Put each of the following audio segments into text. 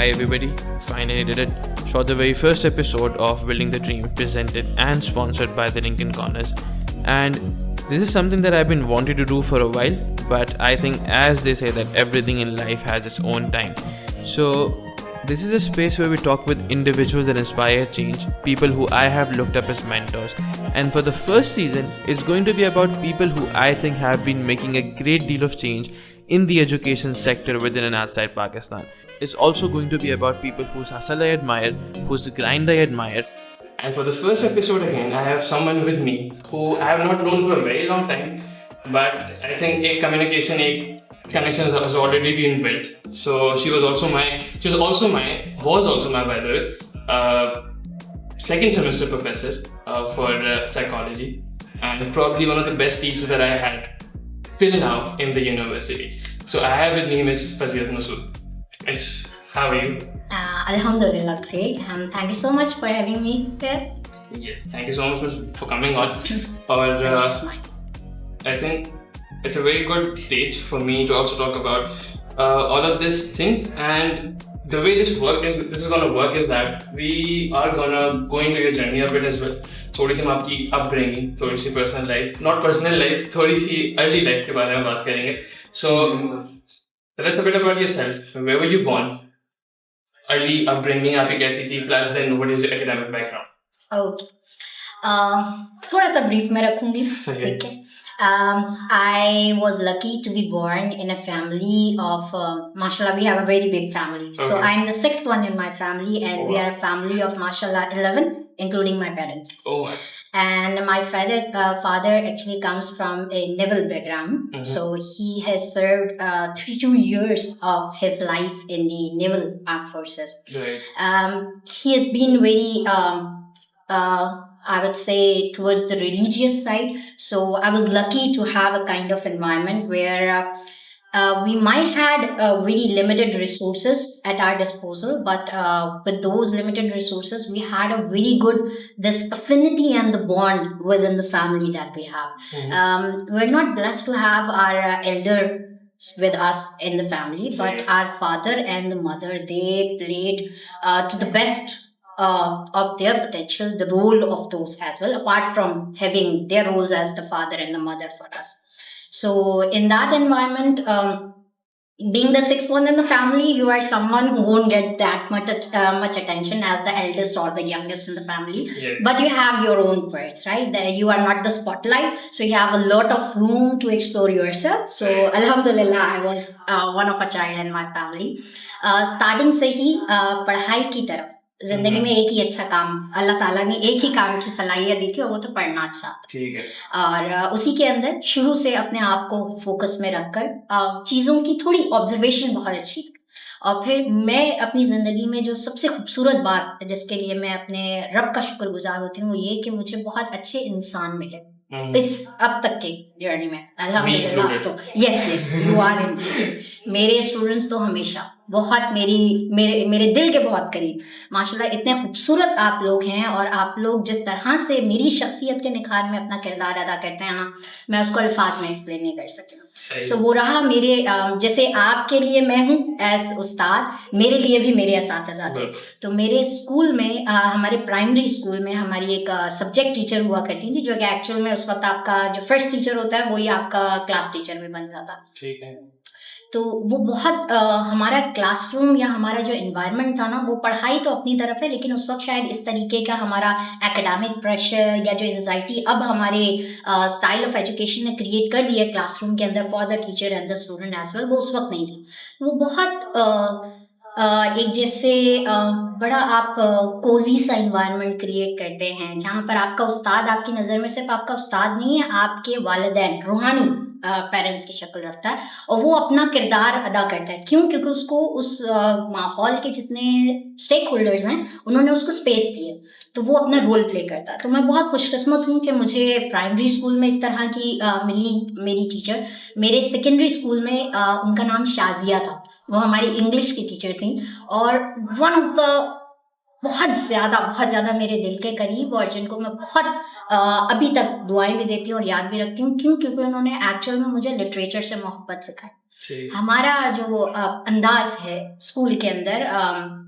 Hi everybody, finally did it. Shot the very first episode of Building the Dream, presented and sponsored by the Lincoln Corners. And this is something that I've been wanting to do for a while, but I think as they say that everything in life has its own time. So this is a space where we talk with individuals that inspire change, people who I have looked up as mentors. And for the first season, it's going to be about people who I think have been making a great deal of change in the education sector within and outside Pakistan. It's also going to be about people whose hustle I admire, whose grind I admire. And for the first episode again, I have someone with me who I have not known for a very long time, but I think a connection has already been built. So she was also my by the way, second semester professor for psychology, and probably one of the best teachers that I had till now in the university. So I have with me Miss Fazilat Masood. Miss, how are you? Alhamdulillah, great, and thank you so much for having me here. Yeah, thank you so much Miss, for coming on. I think it's a very good stage for me to also talk about all of these things, and the way this is going to work is that we are go into your journey a bit as well. थोड़ी सी हम आपकी upbringing, थोड़ी सी personal life, not personal life, थोड़ी सी early life के बारे में बात करेंगे. So tell us a bit about yourself. Where were you born? Early upbringing आपकी कैसी थी? Plus then what is your academic background? Okay. थोड़ा सा brief में रखूंगी. ठीक है. I was lucky to be born in a family of, mashallah, we have a very big family. Okay. So I'm the sixth one in my family, and we are a family of, mashallah, 11, including my parents. Oh. And my father actually comes from a naval background. Mm-hmm. So he has served 32 years of his life in the naval armed forces. Right. He has been very I would say towards the religious side. So I was lucky to have a kind of environment where we might had very limited resources at our disposal, but with those limited resources, we had a very good this affinity and the bond within the family that we have. Mm-hmm. We're not blessed to have our elder with us in the family, but our father and the mother, they played to the best of their potential, the role of those as well, apart from having their roles as the father and the mother for us. So in that environment, being the sixth one in the family, you are someone who won't get that much attention as the eldest or the youngest in the family. Yeah. But you have your own parts, right? You are not the spotlight, so you have a lot of room to explore yourself. So alhamdulillah, I was one of a child in my family. Starting से ही पढ़ाई की तरफ जिंदगी में एक ही अच्छा काम अल्लाह ताला ने एक ही काम की सलाहियत दी थी, और वो तो पढ़ना अच्छा था. ठीक है. और उसी के अंदर शुरू से अपने आप को फोकस में रखकर चीज़ों की थोड़ी ऑब्जर्वेशन बहुत अच्छी थी. और फिर मैं अपनी ज़िंदगी में जो सबसे खूबसूरत बात जिसके लिए मैं अपने रब का शुक्रगुजार होती हूँ, वो ये कि मुझे बहुत अच्छे इंसान मिले इस अब तक के जर्नी में, अल्हम्दुलिल्लाह. तो यस यू आर इन. मेरे स्टूडेंट्स तो हमेशा बहुत मेरे दिल के बहुत करीब, माशाल्लाह, इतने खूबसूरत आप लोग हैं, और आप लोग जिस तरह से मेरी शख्सियत के निखार में अपना किरदार अदा करते हैं ना, मैं उसको अल्फाज में एक्सप्लेन नहीं कर सकती. सो वो रहा मेरे जैसे आपके लिए मैं हूँ एज उस्ताद, मेरे लिए भी मेरे असातिज़ा थे. तो मेरे स्कूल में हमारे प्राइमरी स्कूल में हमारी एक सब्जेक्ट टीचर हुआ करती थी, जो कि एक्चुअल में उस वक्त आपका जो फर्स्ट टीचर होता है वही आपका क्लास टीचर भी बन जाता. ठीक है. तो वो बहुत हमारा क्लासरूम या हमारा जो एनवायरनमेंट था ना, वो पढ़ाई तो अपनी तरफ है, लेकिन उस वक्त शायद इस तरीके का हमारा एकेडमिक प्रेशर या जो एंजाइटी अब हमारे स्टाइल ऑफ एजुकेशन ने क्रिएट कर दिया क्लासरूम के अंदर for the teacher and the student as well, वो उस वक्त नहीं थी. वो बहुत एक जैसे बड़ा आप कोजी सा इन्वायरमेंट क्रिएट करते हैं, जहाँ पर आपका उस्ताद आपकी नज़र में सिर्फ आपका उस्ताद नहीं है, आपके वालिदैन रूहानी पेरेंट्स की शक्ल रखता है, और वो अपना किरदार अदा करता है. क्यों? क्योंकि उसको उस माहौल के जितने स्टेक होल्डर्स हैं उन्होंने उसको स्पेस दी है, तो वो अपना रोल प्ले करता है. तो मैं बहुत खुशकिस्मत हूँ कि मुझे प्राइमरी स्कूल में इस तरह की मिली मेरी टीचर. मेरे सेकेंडरी स्कूल में उनका नाम शाजिया था, वो हमारी इंग्लिश की टीचर थी, और वन ऑफ द बहुत ज़्यादा मेरे दिल के करीब, और जिनको मैं बहुत अभी तक दुआएं भी देती हूँ और याद भी रखती हूँ. क्यों? क्योंकि उन्होंने एक्चुअल में मुझे लिटरेचर से मोहब्बत सिखाई. हमारा जो अंदाज है स्कूल के अंदर,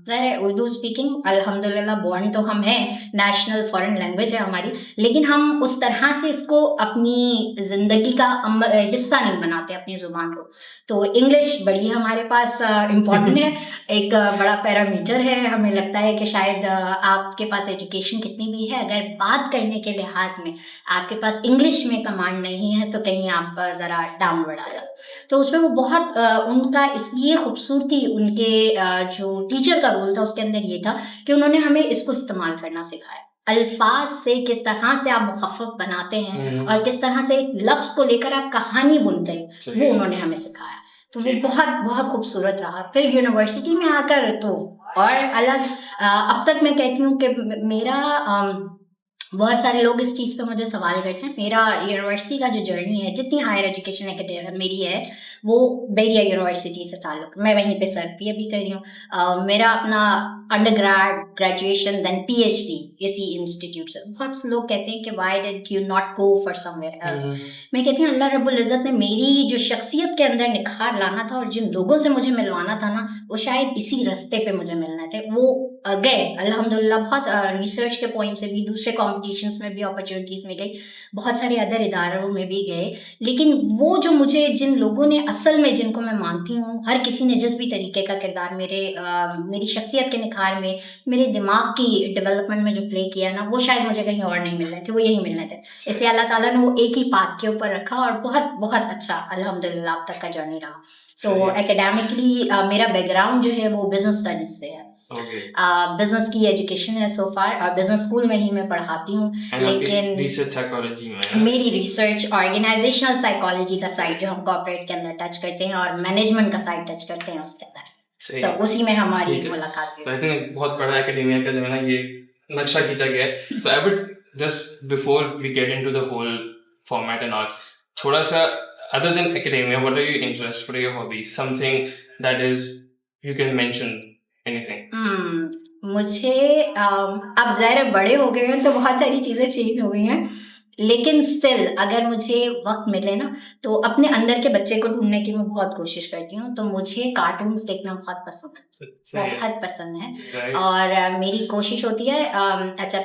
ज़ाहिर उर्दू स्पीकिंग अल्हम्दुलिल्लाह बॉर्न तो हम हैं, नेशनल फॉरेन लैंग्वेज है हमारी, लेकिन हम उस तरह से इसको अपनी ज़िंदगी का हिस्सा नहीं बनाते अपनी ज़ुबान को। तो इंग्लिश बड़ी हमारे पास इम्पॉर्टेंट है, एक बड़ा पैरामीटर है। हमें लगता है कि शायद आपके पास एजुकेशन कितनी भी है, अगर बात करने के लिहाज में आपके पास इंग्लिश में कमांड नहीं है तो कहीं आप ज़रा डाउनवर्ड आ जाओ। तो उसमें वो बहुत उनका इसलिए खूबसूरती, उनके जो टीचर का रोल था उसके अंदर ये था कि उन्होंने हमें इसको इस्तेमाल करना सिखाया। अल्फाज से किस तरह से आप मुखफ़्फ़फ़ बनाते हैं और किस तरह से एक लफ्ज़ को लेकर आप कहानी बुनते हैं, वो उन्होंने हमें सिखाया। तो वो बहुत बहुत खूबसूरत रहा। फिर यूनिवर्सिटी में आकर तो और अलग, अब तक मैं कहती हूँ कि मेरा बहुत सारे लोग इस चीज़ पे मुझे सवाल करते हैं। मेरा यूनिवर्सिटी का जो जर्नी है, जितनी हायर एजुकेशन मेरी है, वो बैरिया यूनिवर्सिटी से ताल्लुक, मैं वहीं पे सर्व भी अभी कर रही हूँ। मेरा अपना अंडरग्रेड, ग्रेजुएशन, देन पीएचडी इसी इंस्टीट्यूट से। बहुत लोग कहते हैं कि why did you not go for somewhere else. मैं कहती हूँ अल्लाह रब्बुल इज़्ज़त ने मेरी जो शख्सियत के अंदर निखार लाना था और जिन लोगों से मुझे मिलवाना था ना, वो शायद इसी रास्ते पे मुझे मिलने थे। वो गए अल्हम्दुलिल्लाह, बहुत रिसर्च के पॉइंट से भी, दूसरे कॉम्पिटिशन्स में भी अपॉर्चुनिटीज़ मिल गई, बहुत सारे अदर इदारों में भी गए। लेकिन वो जो मुझे, जिन लोगों ने असल में, जिनको मैं मानती हूँ, हर किसी ने जिस भी तरीके का किरदार मेरी शख्सियत के निखार में, मेरे दिमाग की डेवलपमेंट में जो प्ले किया ना, वो शायद मुझे कहीं और नहीं मिल रहे थे, वो यहीं मिलने थे। इसलिए अल्लाह ताला ने वो एक ही पाथ के ऊपर रखा और बहुत बहुत अच्छा अल्हम्दुलिल्लाह अब तक का जर्नी रहा। तो एकेडमिकली मेरा बैकग्राउंड जो है वो बिजनेस स्टडीज से है। बिजनेस की एजुकेशन है सो फार, और बिजनेस स्कूल में ही मैं पढ़ाती हूँ। लेकिन रिसर्च साइकोलॉजी में मेरी रिसर्च ऑर्गेनाइजेशनल साइकोलॉजी का साइड जो हम कॉर्पोरेट के अंदर टच करते हैं और मैनेजमेंट का साइड टच करते हैं उसके अंदर, तो उसी में हमारी मुलाकात हुई। आई थिंक बहुत बड़ा एकेडेमिया का जो है ना ये नक्शा खींचा गया है। So I would just before we get into the whole format and all, थोड़ा सा other than academia, what are your interests, what are your hobbies, something that is you can mention, anything? मुझे अब ज़ाहिर बड़े हो गए हैं तो बहुत सारी चीज़ें चेंज हो गई हैं, लेकिन स्टिल अगर मुझे वक्त मिले ना तो अपने अंदर के बच्चे को ढूंढने की मैं बहुत कोशिश करती हूँ। तो मुझे कार्टून्स देखना बहुत पसंद है, बहुत पसंद है। और मेरी कोशिश होती है, अच्छा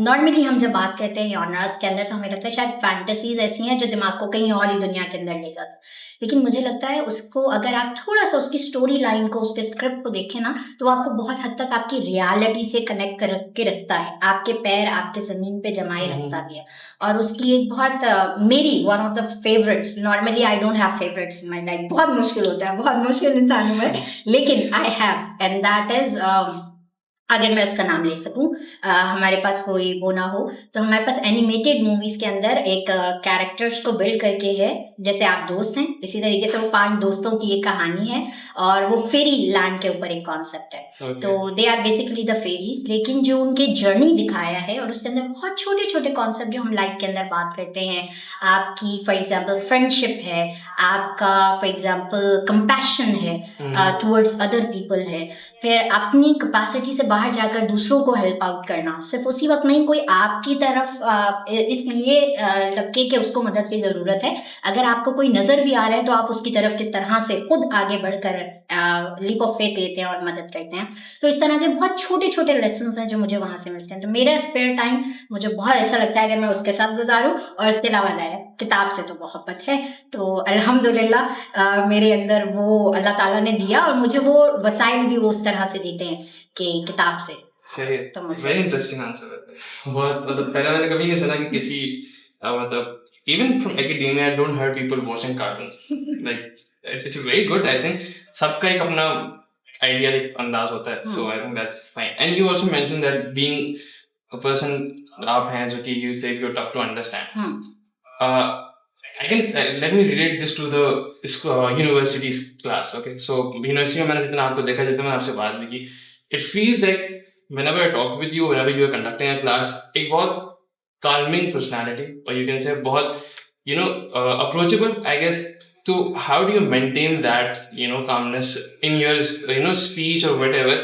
नॉर्मली हम जब बात करते हैं जॉनर्स के अंदर तो हमें लगता है शायद फैंटेसीज ऐसी हैं जो दिमाग को कहीं और ही दुनिया के अंदर ले जाती है, लेकिन मुझे लगता है उसको अगर आप थोड़ा सा उसकी स्टोरी लाइन को, उसके स्क्रिप्ट को देखें ना, तो आपको बहुत हद तक आपकी रियलिटी से कनेक्ट करके रखता है, आपके पैर आपके ज़मीन पे जमाए रखता भी है। और उसकी एक बहुत मेरी one of the favourites, normally I don't have favourites in my life, बहुत मुश्किल होता है, बहुत मुश्किल इंसान हूँ मैं, लेकिन I have, and that is, अगर मैं उसका नाम ले सकूं, हमारे पास कोई वो ना हो तो हमारे पास एनिमेटेड मूवीज के अंदर एक कैरेक्टर्स को बिल्ड करके है, जैसे आप दोस्त हैं, इसी तरीके से वो 5 दोस्तों की एक कहानी है और वो फेरी लैंड के ऊपर एक कॉन्सेप्ट है। तो they are basically the fairies, लेकिन जो उनके जर्नी दिखाया है और उसके अंदर बहुत छोटे छोटे कॉन्सेप्ट जो हम लाइफ के अंदर बात करते हैं, आपकी फॉर एग्जाम्पल फ्रेंडशिप है, आपका फॉर एग्जाम्पल कंपैशन है टुवर्ड्स अदर पीपल है, फिर अपनी कैपेसिटी से बाहर जाकर दूसरों को हेल्प आउट करना, सिर्फ उसी वक्त नहीं, कोई आपकी तरफ इसलिए लगे कि उसको मदद की ज़रूरत है, अगर आपको कोई नज़र भी आ रहा है तो आप उसकी तरफ किस तरह से खुद आगे बढ़कर लीप ऑफ फेथ लेते हैं और मदद करते हैं। तो इस तरह के बहुत छोटे छोटे लेसन्स हैं जो मुझे वहाँ से मिलते हैं। तो मेरा स्पेयर टाइम मुझे बहुत अच्छा लगता है अगर मैं उसके साथ गुजारूँ, और इसके अलावा ज़ाहिर किताब से तो मोहब्बत है, तो अल्हम्दुलिल्लाह मेरे अंदर वो अल्लाह ताला ने दिया और मुझे वो वसाइल भी वो उस तरह से देते हैं कि किताब से। सही है, वेरी इंटरेस्टिंग आंसर है। बहुत मतलब पहले मैंने कभी नहीं सुना कि किसी मतलब even from academia I don't heard people watching cartoons, like it's very good. I think सबका एक अपना आइडिया, एक अंदाज होता है, so I think that's fine. And you also mention that being a person, आप हैं जो कि you say you tough to understand. I can let me relate this to the university's class. Okay, so university में मैंने जितना आपको देखा, जितना मैंने आपसे बात भी की, it feels like whenever I talk with you, whenever you are conducting a class, एक बहुत calming personality, or you can say बहुत approachable, I guess. So how do you maintain that calmness in your speech or whatever,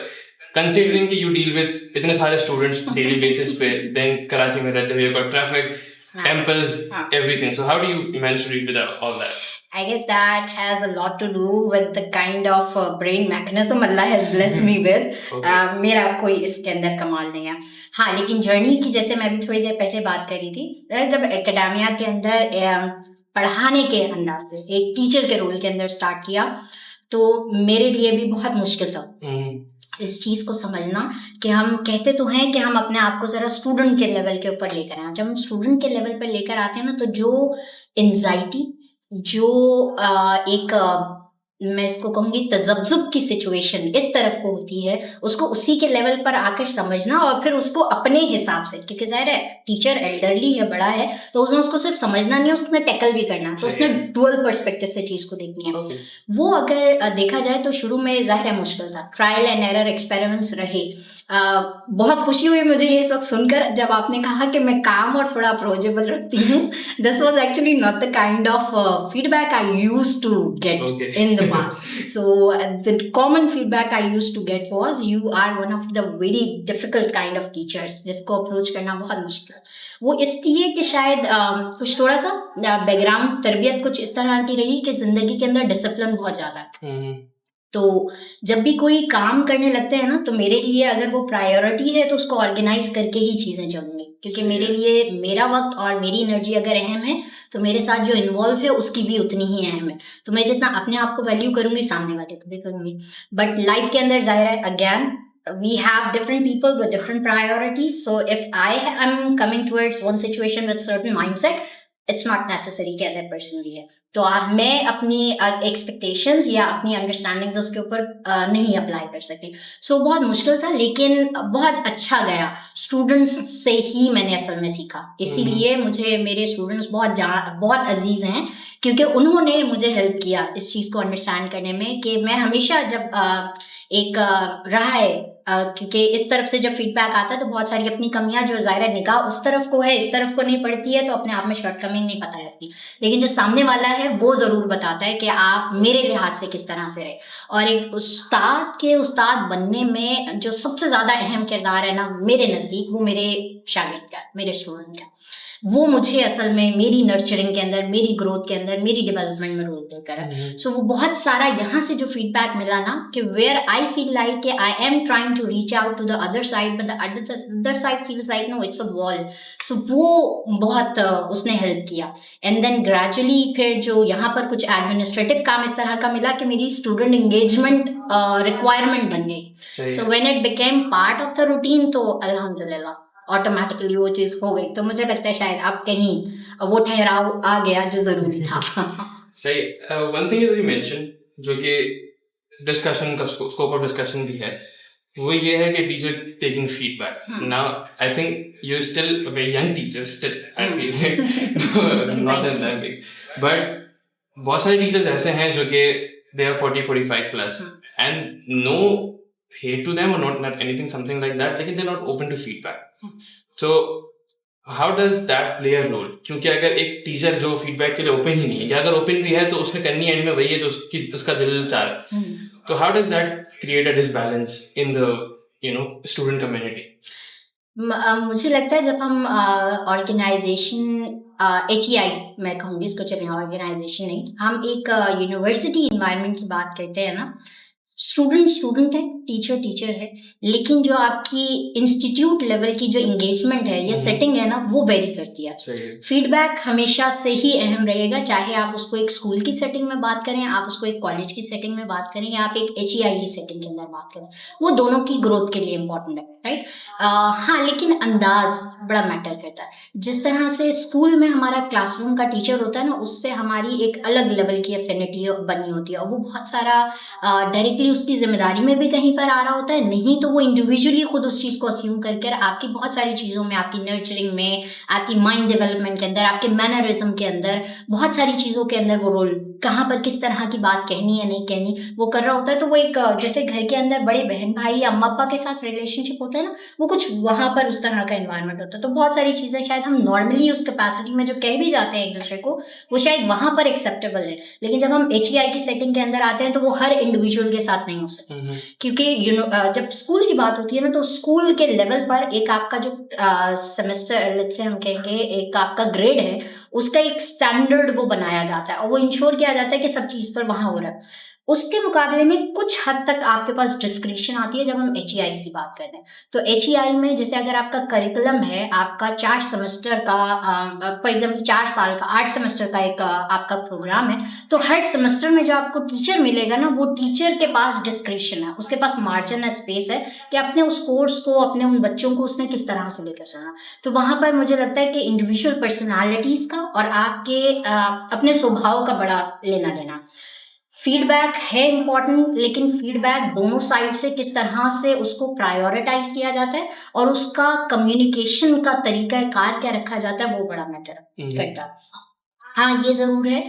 considering कि you deal with इतने सारे students daily basis पे, then Karachi में रहते हुए you've got traffic, temples, everything. So how do you manage to deal with all that? I guess that has a lot to do with the kind of brain mechanism Allah has blessed me with. मेरा कोई इसके अंदर कमाल नहीं है. हाँ, लेकिन journey की जैसे मैं भी थोड़ी देर पहले बात कर रही थी, जब एकेडेमिया के अंदर पढ़ाने के अंदाज से एक टीचर के रोल के अंदर स्टार्ट किया तो मेरे लिए भी बहुत मुश्किल था इस चीज़ को समझना कि हम कहते तो हैं कि हम अपने आप को ज़रा स्टूडेंट के लेवल के ऊपर लेकर आए. जब हम स्टूडेंट के लेवल पर लेकर आते हैं ना, तो जो एंजाइटी, जो एक मैं इसको कहूँगी तजब्जुब की सिचुएशन इस तरफ को होती है, उसको उसी के लेवल पर आकर समझना और फिर उसको अपने हिसाब से, क्योंकि ज़ाहिर है टीचर एल्डरली है, बड़ा है, तो उसने उसको सिर्फ समझना नहीं है, उसमें टैकल भी करना, तो उसने डुअल पर्सपेक्टिव से चीज़ को देखनी है. वो अगर देखा जाए तो शुरू में ज़ाहिर है मुश्किल था, ट्रायल एंड एरर एक्सपेरिमेंट्स रहे. बहुत खुशी हुई मुझे ये सब सुनकर जब आपने कहा कि मैं काम और थोड़ा अप्रोचेबल रखती हूँ. This was actually not the kind of feedback I used to get in the past. So the common feedback I used to get was you are one of the very difficult kind of teachers जिसको approach करना बहुत मुश्किल है. वो इसलिए कि शायद कुछ थोड़ा सा बैकग्राउंड तरबियत कुछ इस तरह की रही कि जिंदगी के अंदर डिसिप्लिन बहुत ज़्यादा है. तो जब भी कोई काम करने लगते हैं ना, तो मेरे लिए अगर वो प्रायोरिटी है तो उसको ऑर्गेनाइज करके ही चीज़ें चलूँगी, क्योंकि मेरे लिए मेरा वक्त और मेरी एनर्जी अगर अहम है तो मेरे साथ जो इन्वॉल्व है उसकी भी उतनी ही अहम है. तो मैं जितना अपने आप को वैल्यू करूँगी, सामने वाले को भी करूँगी. बट लाइफ के अंदर जाहिर है again we have different people with different priorities. So if I am coming towards one situation with certain mindset, it's not necessary कि अदर पर्सन भी है. तो मैं अपनी एक्सपेक्टेशंस या अपनी अंडरस्टैंडिंग्स उसके ऊपर नहीं अप्लाई कर सकती. सो बहुत मुश्किल था, लेकिन बहुत अच्छा गया. स्टूडेंट्स से ही मैंने असल में सीखा, इसीलिए मुझे मेरे स्टूडेंट्स बहुत अजीज़ हैं, क्योंकि उन्होंने मुझे हेल्प किया इस चीज़ को अंडरस्टैंड करने में कि मैं हमेशा जब एक रहा है, क्योंकि इस तरफ से जब फीडबैक आता है तो बहुत सारी अपनी कमियां जो ज़ाहिर निगाह उस तरफ को है, इस तरफ को नहीं पड़ती है, तो अपने आप में शॉर्टकमिंग नहीं पता लगती. लेकिन जो सामने वाला है वो ज़रूर बताता है कि आप मेरे लिहाज से किस तरह से रहे. और एक उस्ताद के उस्ताद बनने में जो सबसे ज़्यादा अहम किरदार है ना मेरे नज़दीक, वो मेरे शागिर्द का, मेरे स्टूडेंट का. वो मुझे असल में मेरी नर्चरिंग के अंदर, मेरी ग्रोथ के अंदर, मेरी डेवलपमेंट में रोल प्ले करा. सो वो बहुत सारा यहाँ से जो फीडबैक मिला ना कि वेयर आई फील लाइक कि I am trying to reach out to the other side, but the other side feels like no it's a wall. So वो बहुत उसने हेल्प किया. एंड देन ग्रेजुअली फिर जो यहाँ पर कुछ एडमिनिस्ट्रेटिव काम इस तरह का मिला कि मेरी स्टूडेंट इंगेजमेंट रिक्वायरमेंट बन गई. So when it became part of the routine, तो अल्हम्दुलिल्लाह ऑटोमेटिकली वो चीज़ हो गई. तो मुझे लगता है शायद अब कहीं वो ठहराव आ गया जो ज़रूरी था. सही. वन थिंग यू मेंशन जो कि डिस्कशन का स्कोप ऑफ डिस्कशन भी है, वो ये है कि teacher taking feedback. Now I think you still a very young teacher, still I feel not that big, but बहुत सारे टीचर्स ऐसे हैं जो कि they are 40-45 plus and no hate to them or not anything something like that, लेकिन they're not open to feedback. So how does that play a role? क्योंकि अगर एक टीचर जो फीडबैक के लिए ओपन ही नहीं है, या अगर ओपन भी है तो उसने करनी एंड में वही है जो उसका दिल चाह रहा है, तो how does that create a disbalance in the student community? मुझे लगता है जब हम ऑर्गेनाइजेशन HEI मैं कहूँगी इसको, चलिए ऑर्गेनाइजेशन नहीं, हम एक यूनिवर्सिटी इन्वायरमेंट की बात करते हैं ना, स्टूडेंट है, टीचर है, लेकिन जो आपकी इंस्टीट्यूट लेवल की जो इंगेजमेंट है या सेटिंग है ना, वो वेरी करती है. फीडबैक हमेशा से ही अहम रहेगा, चाहे आप उसको एक स्कूल की सेटिंग में बात करें, आप उसको एक कॉलेज की सेटिंग में बात करें, या आप एक HEI की सेटिंग के अंदर बात करें, वो दोनों की ग्रोथ के लिए इम्पोर्टेंट है, राइट. हाँ, लेकिन अंदाज बड़ा मैटर करता है. जिस तरह से स्कूल में हमारा क्लासरूम का टीचर होता है ना, उससे हमारी एक अलग लेवल की एफिनिटी बनी होती है, और वो बहुत सारा डायरेक्टली उसकी जिम्मेदारी में भी कहीं पर आ रहा होता है, नहीं तो वो इंडिविजुअली खुद उस चीज़ को अस्यूम करके आपकी बहुत सारी चीज़ों में, आपकी नर्चरिंग में, आपकी माइंड डेवलपमेंट के अंदर, आपके मैनरिज्म के अंदर, बहुत सारी चीज़ों के अंदर वो रोल, कहाँ पर किस तरह की बात कहनी है नहीं कहनी, वो कर रहा होता है. तो वो एक जैसे घर के अंदर बड़े बहन भाई या अम्मा पापा के साथ रिलेशनशिप होता है ना, वो कुछ वहाँ पर उस तरह का एनवायरनमेंट होता है. तो बहुत सारी चीज़ें शायद हम नॉर्मली उस कैपेसिटी में जो कह भी जाते हैं एक दूसरे को, वो शायद वहाँ पर एक्सेप्टेबल है, लेकिन जब हम HEI की सेटिंग के अंदर आते हैं तो वो हर इंडिविजुअल के साथ नहीं हो सकता. क्योंकि जब स्कूल की बात होती है ना, तो स्कूल के लेवल पर एक आपका जो सेमेस्टर, लेट्स से हम कहेंगे एक आपका ग्रेड है, उसका एक स्टैंडर्ड वो बनाया जाता है और वो इंश्योर किया जाता है कि सब चीज़ पर वहाँ हो रहा है। उसके मुकाबले में कुछ हद तक आपके पास डिस्क्रिप्शन आती है जब हम HEI की बात करते हैं। तो HEI में जैसे अगर आपका करिकुलम है, आपका 4 सेमेस्टर का फॉर एग्जाम्पल 4 साल का 8 सेमेस्टर का एक आपका प्रोग्राम है, तो हर सेमेस्टर में जो आपको टीचर मिलेगा ना, वो टीचर के पास डिस्क्रिप्शन है, उसके पास मार्जिन है, स्पेस है कि अपने उस कोर्स को, अपने उन बच्चों को उसने किस तरह से लेकर चलना। तो वहाँ पर मुझे लगता है कि इंडिविजुअल पर्सनालिटीज़ का और आपके अपने स्वभाव का बड़ा लेना देना। फीडबैक है इम्पॉर्टेंट, लेकिन फीडबैक दोनों साइड से किस तरह से उसको प्रायोरिटाइज किया जाता है और उसका कम्युनिकेशन का तरीका कार क्या रखा जाता है, वो बड़ा मैटर करता है। हाँ, ये ज़रूर है।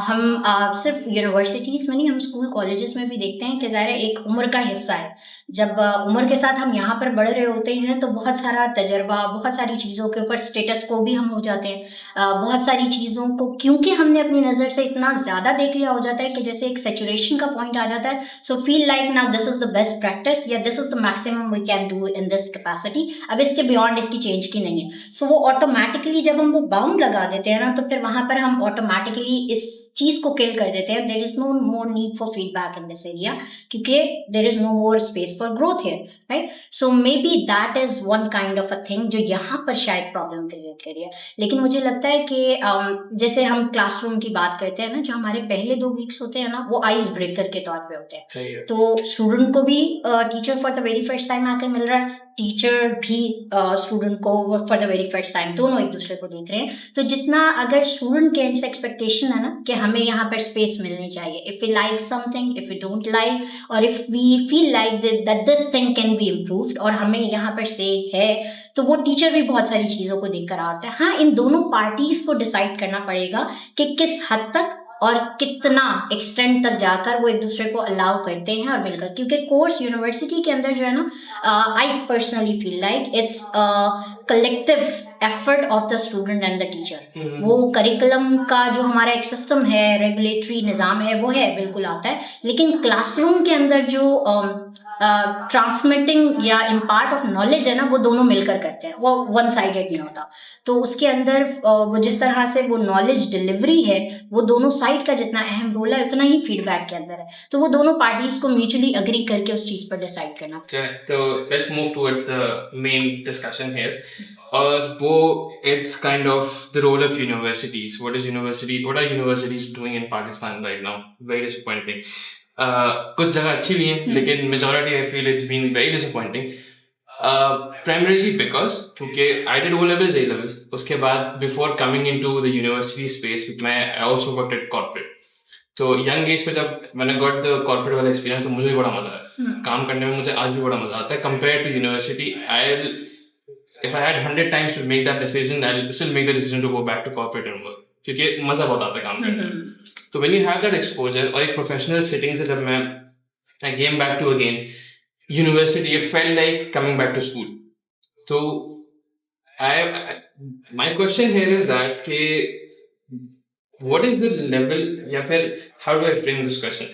हम सिर्फ यूनिवर्सिटीज़ में नहीं, हम स्कूल कॉलेजेस में भी देखते हैं कि ज़ाहिर है एक उम्र का हिस्सा है। जब उम्र के साथ हम यहाँ पर बढ़ रहे होते हैं तो बहुत सारा तजर्बा, बहुत सारी चीज़ों के ऊपर स्टेटस को भी हम हो जाते हैं। बहुत सारी चीज़ों को क्योंकि हमने अपनी नज़र से इतना ज़्यादा देख लिया हो जाता है कि जैसे एक सैचुरेशन का पॉइंट आ जाता है। So feel like now this is the best practice या this is the maximum we can do in this capacity, अब इसके बियॉन्ड इसकी चेंज की नहीं है। सो वो ऑटोमेटिकली जब हम वो बाउंड लगा देते हैं ना, तो फिर वहाँ पर हम ऑटोमेटिकली इस चीज़ को किल कर देते हैं। There is no more need for feedback in this area, क्योंकि there is no more space for growth here, right? So maybe that is one kind of a thing जो यहाँ पर शायद प्रॉब्लम क्रिएट कर रही है। लेकिन मुझे लगता है कि जैसे हम क्लासरूम की बात करते हैं ना, जो हमारे पहले 2 वीक्स होते हैं ना, वो आइस ब्रेकर के तौर पे होते हैं। तो स्टूडेंट को भी teacher for the very first time आकर मिल रहा है, टीचर भी स्टूडेंट को for the very first time, दोनों एक दूसरे को देख रहे हैं। तो जितना अगर स्टूडेंट के एंड से एक्सपेक्टेशन है ना कि हमें यहाँ पर स्पेस मिलनी चाहिए, if we like something, if we don't like, और if we feel like that this thing can be improved और हमें यहाँ पर से है, तो वो टीचर भी बहुत सारी चीज़ों को देख कर आता है। हाँ, इन दोनों पार्टीज़ को डिसाइड करना पड़ेगा कि किस हद तक और कितना एक्सटेंड तक जाकर वो एक दूसरे को अलाउ करते हैं और मिलकर, क्योंकि कोर्स यूनिवर्सिटी के अंदर जो है ना, I personally feel like it's collective effort of the student and the teacher. वो करिकुलम का जो हमारा एक सिस्टम है, रेगुलेटरी निज़ाम है, वो है, बिल्कुल आता है, लेकिन क्लासरूम के अंदर जो ट्रांसमिटिंग या इम्पार्ट ऑफ नॉलेज है ना, वो दोनों मिलकर करते हैं, वो वन साइडेड नहीं होता। तो उसके अंदर वो जिस तरह से वो नॉलेज डिलीवरी है, वो दोनों साइड का जितना अहम रोल है, उतना ही फीडबैक के अंदर है। तो वो दोनों पार्टीज को म्यूचुअली अग्री करके उस चीज़ पर डिसाइड करना। तो let's move towards the main discussion here, और वो it's kind of the role of universities. What are universities doing in Pakistan right now? Very disappointing. कुछ जगह अच्छी भी हैं, लेकिन majority I feel it's been very disappointing, primarily because क्योंकि I did O levels, A levels, उसके बाद before coming into the university space मैं I also worked at corporate। तो young age पे जब मैंने got the corporate वाला experience, तो मुझे भी बड़ा मजा आया। काम करने में मुझे आज भी बड़ा मजा आता है compared to university। If I had 100 times to make that decision, I'll still make the decision to go back to corporate and work, क्योंकि मजा बहुत आता है काम करने में। तो when you have that exposure और एक professional setting से जब मैं I came back to again university, it felt like coming back to school। So my question here is that what is the level, या फिर how do I frame this question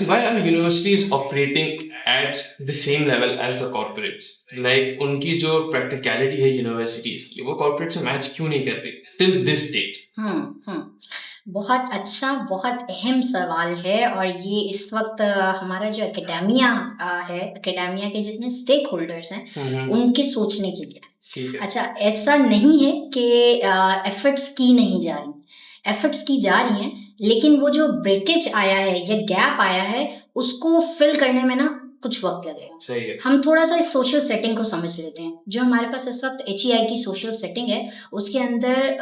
why are universities operating at the same level as the corporates? Like उनकी जो practicality है universities की, वो corporate से match क्यों नहीं कर रही till this date? बहुत अच्छा, बहुत अहम सवाल है, और ये इस वक्त हमारा जो एकेडेमिया है, एकेडेमिया के जितने स्टेक होल्डर्स हैं, उनके सोचने के लिए। अच्छा, ऐसा नहीं है कि एफर्ट्स की नहीं जा रही, एफर्ट्स की जा रही हैं, लेकिन वो जो ब्रेकेज आया है या गैप आया है, उसको फिल करने में ना कुछ वक्त लगेगा। सही है। हम थोड़ा सा इस सोशल सेटिंग को समझ लेते हैं। जो हमारे पास इस वक्त HEI की सोशल सेटिंग है, उसके अंदर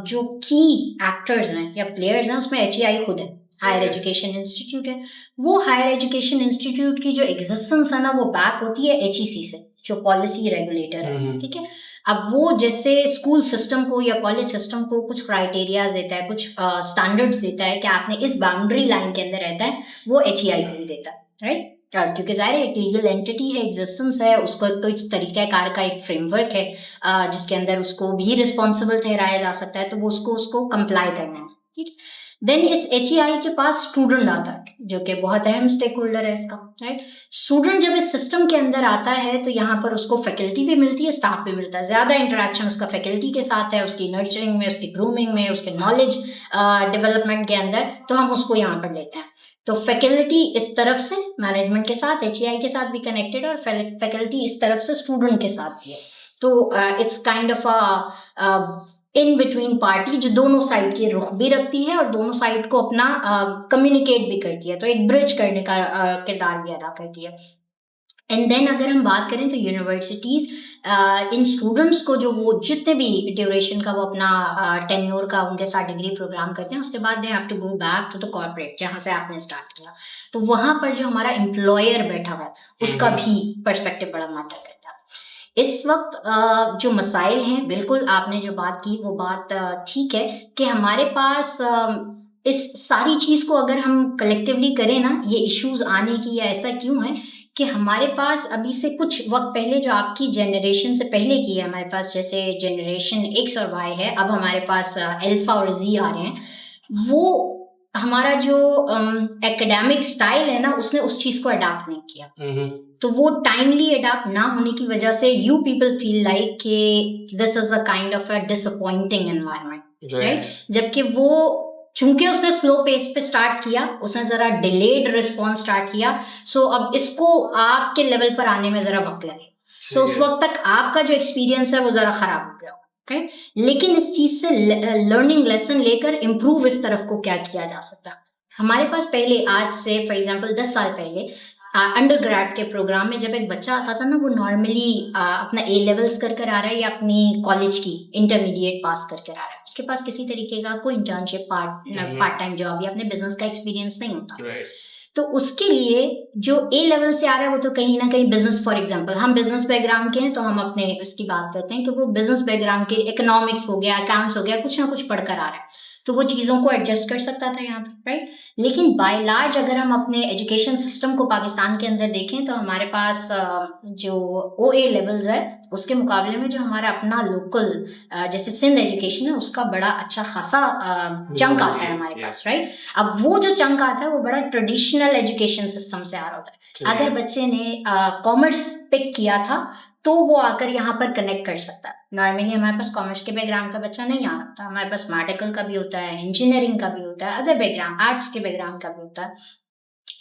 जो की एक्टर्स हैं या प्लेयर्स हैं, उसमें HEI खुद है, हायर एजुकेशन इंस्टीट्यूट है। वो हायर एजुकेशन इंस्टीट्यूट की जो एग्जिस्टेंस है ना, वो बैक होती है HEC से, जो पॉलिसी रेगुलेटर है, ठीक है। अब वो जैसे स्कूल सिस्टम को या कॉलेज सिस्टम को कुछ क्राइटेरियाज देता है, कुछ स्टैंडर्ड्स देता है कि आपने इस बाउंड्री लाइन के अंदर रहता है, वो HEI को भी देता है, राइट? क्योंकि ज़ाहिर है एक लीगल एंटिटी है, एग्जिस्टेंस है, उसको तो इस तरीक़ाकार का एक फ्रेमवर्क है जिसके अंदर उसको भी रिस्पॉन्सिबल ठहराया जा सकता है, तो वो उसको कंप्लाई करना है, ठीक है। देन इस HEI के पास स्टूडेंट आता है जो कि बहुत अहम स्टेक होल्डर है इसका, राइट। स्टूडेंट जब इस सिस्टम के अंदर आता है तो यहाँ पर उसको फैकल्टी भी मिलती है, स्टाफ भी मिलता है, ज़्यादा इंटरेक्शन उसका फैकल्टी के साथ है, उसकी नर्चरिंग में, उसकी ग्रूमिंग में, उसके नॉलेज डेवलपमेंट के अंदर, तो हम उसको यहाँ पर लेते हैं। तो फैकल्टी इस तरफ से मैनेजमेंट के साथ, HEI के साथ भी कनेक्टेड है, और फैकल्टी इस तरफ से स्टूडेंट के साथ भी है। तो it's kind of a in between party जो दोनों साइड की रुख भी रखती है और दोनों साइड को अपना कम्युनिकेट भी करती है, तो एक ब्रिज करने का किरदार भी अदा करती है। एंड देन अगर हम बात करें तो यूनिवर्सिटीज़ इन स्टूडेंट्स को जो वो जितने भी ड्यूरेशन का वो अपना टेन्योर का उनके साथ डिग्री प्रोग्राम करते हैं, उसके बाद they have to go back to the corporate जहाँ से आपने स्टार्ट किया। तो वहाँ पर जो हमारा एम्प्लॉयर बैठा हुआ है उसका भी पर्सपेक्टिव बड़ा मैटर करता है। इस वक्त जो मसाइल हैं, बिल्कुल आपने जो बात की वो बात ठीक है कि हमारे पास इस सारी चीज़ को अगर हम कलेक्टिवली करें ना, ये इश्यूज आने की या ऐसा क्यों है कि हमारे पास अभी से कुछ वक्त पहले जो आपकी जनरेशन से पहले की है, हमारे पास जैसे जनरेशन X और Y है, अब हमारे पास अल्फा और Z आ रहे हैं, वो हमारा जो एकेडमिक स्टाइल है ना, उसने उस चीज़ को अडाप्ट नहीं किया। तो वो टाइमली अडाप्ट ना होने की वजह से यू पीपल फील लाइक कि this is a kind of a disappointing environment, right. जबकि वो चूंकि उसने स्लो पेस पे स्टार्ट किया, उसने ज़रा डिलेड रिस्पॉन्स स्टार्ट किया, सो अब इसको आपके लेवल पर आने में ज़रा वक्त लगे, सो उस वक्त तक आपका जो एक्सपीरियंस है वो ज़रा ख़राब हो गया, राइट। लेकिन इस चीज़ से लर्निंग लेसन लेकर इम्प्रूव इस तरफ को क्या किया जा सकता है। हमारे पास पहले, आज से फॉर एग्जांपल 10 साल पहले अंडर ग्रेड के प्रोग्राम में जब एक बच्चा आता था ना, वो नॉर्मली अपना A लेवल्स कर आ रहा है या अपनी कॉलेज की इंटरमीडिएट पास कर आ रहा है, उसके पास किसी तरीके का कोई इंटर्नशिप, पार्ट टाइम जॉब या अपने बिजनेस का एक्सपीरियंस नहीं होता, तो उसके लिए जो A लेवल से आ रहा है वो तो कहीं ना कहीं बिजनेस, फॉर एग्जांपल हम बिजनेस बैकग्राउंड के हैं तो हम अपने उसकी बात करते हैं कि वो बिजनेस बैकग्राउंड के, इकोनॉमिक्स हो गया, अकाउंट्स हो गया, कुछ ना कुछ पढ़कर आ रहा है, तो वो चीज़ों को एडजस्ट कर सकता था यहाँ पे, राइट। लेकिन बाय लार्ज अगर हम अपने एजुकेशन सिस्टम को पाकिस्तान के अंदर देखें तो हमारे पास जो OA लेवल्स है उसके मुकाबले में जो हमारा अपना लोकल जैसे सिंध एजुकेशन है उसका बड़ा अच्छा खासा चंक आता है हमारे पास, राइट। अब वो जो चंक आता है वो बड़ा ट्रेडिशनल एजुकेशन सिस्टम से आ रहा होता है। अगर बच्चे ने कॉमर्स पिक किया था तो वो आकर यहाँ पर कनेक्ट कर सकता है। नॉर्मली हमारे पास कॉमर्स के बैकग्राउंड का बच्चा नहीं आ रहा, हमारे पास मेडिकल का भी होता है, इंजीनियरिंग का भी होता है, अदर बैकग्राउंड, आर्ट्स के बैकग्राउंड का भी होता है।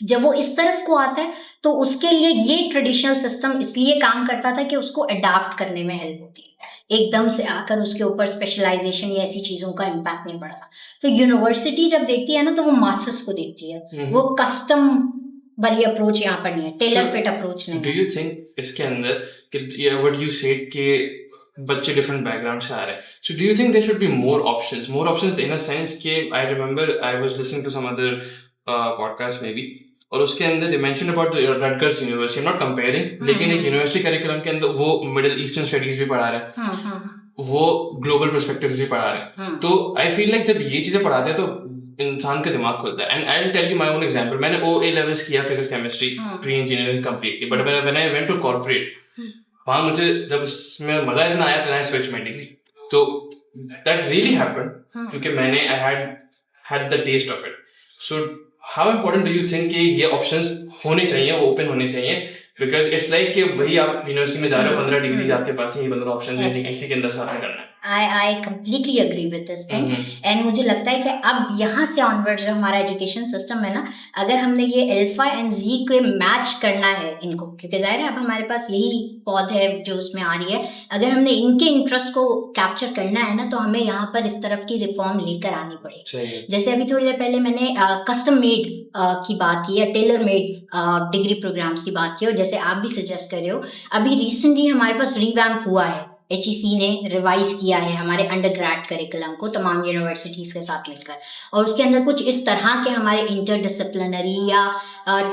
जब वो इस तरफ को आता है तो उसके लिए ये ट्रेडिशनल सिस्टम इसलिए काम करता था कि उसको अडाप्ट करने में हेल्प होती है, एकदम से आकर उसके ऊपर स्पेशलाइजेशन या ऐसी चीज़ों का इम्पैक्ट नहीं पड़ता। तो यूनिवर्सिटी जब देखती है ना तो वो मासेस को देखती है, वो कस्टम वाली अप्रोच यहाँ पर नहीं है, टेलर फिट अप्रोच नहीं है। डू यू थिंक इसके अंदर कि व्हाट यू सेड कि बच्चे डिफरेंट बैकग्राउंड से आ रहे हैं, so do you think there should be more options in a sense कि I remember I was listening to some other podcast maybe, और उसके अंदर they mention about the Rutgers university, I am not comparing, लेकिन एक university curriculum के अंदर वो middle eastern studies भी पढ़ा रहे हैं, वो ग्लोबल पर्सपेक्टिव्स भी पढ़ा रहे हैं। तो आई फील लाइक जब ये चीजें पढ़ाते हैं तो इंसान का दिमाग खुलता है। And I will tell you my own example, मैंने OA लेवल्स किया physics chemistry pre engineering completely, but when I went to corporate, वहां मुझे जब उसमें मजा इतना आया तो आई स्विच माय डिग्री। तो दैट रियली हैपेंड क्योंकि मैंने I had the test of it. So how important do you think कि ये ऑप्शंस होने चाहिए, वो ओपन होने चाहिए? बिकॉज इट्स लाइक कि वही आप यूनिवर्सिटी में जा रहे हो, 15 डिग्रीज आपके पास, ही 15 ऑप्शन है, किसी के अंदर साथ करना है। I completely agree with this thing and मुझे लगता है कि अब यहाँ से ऑनवर्ड जो हमारा एजुकेशन सिस्टम है ना, अगर हमने ये अल्फा एंड Z को मैच करना है इनको, क्योंकि जाहिर है अब हमारे पास यही पौध है जो उसमें आ रही है, अगर हमने इनके इंटरेस्ट को कैप्चर करना है ना तो हमें यहाँ पर इस तरफ की रिफॉर्म लेकर आनी पड़ेगी। जैसे अभी थोड़ी देर पहले मैंने कस्टम मेड की बात की या टेलर मेड डिग्री प्रोग्राम्स की बात की, और जैसे आप भी सजेस्ट कर रहे हो, अभी रिसेंटली हमारे पास रिवैम्प हुआ है, HEC ने रिवाइज किया है हमारे अंडर ग्रेड करिकुलम को तमाम यूनिवर्सिटीज़ के साथ मिलकर, और उसके अंदर कुछ इस तरह के हमारे इंटरडिसिप्लिनरी या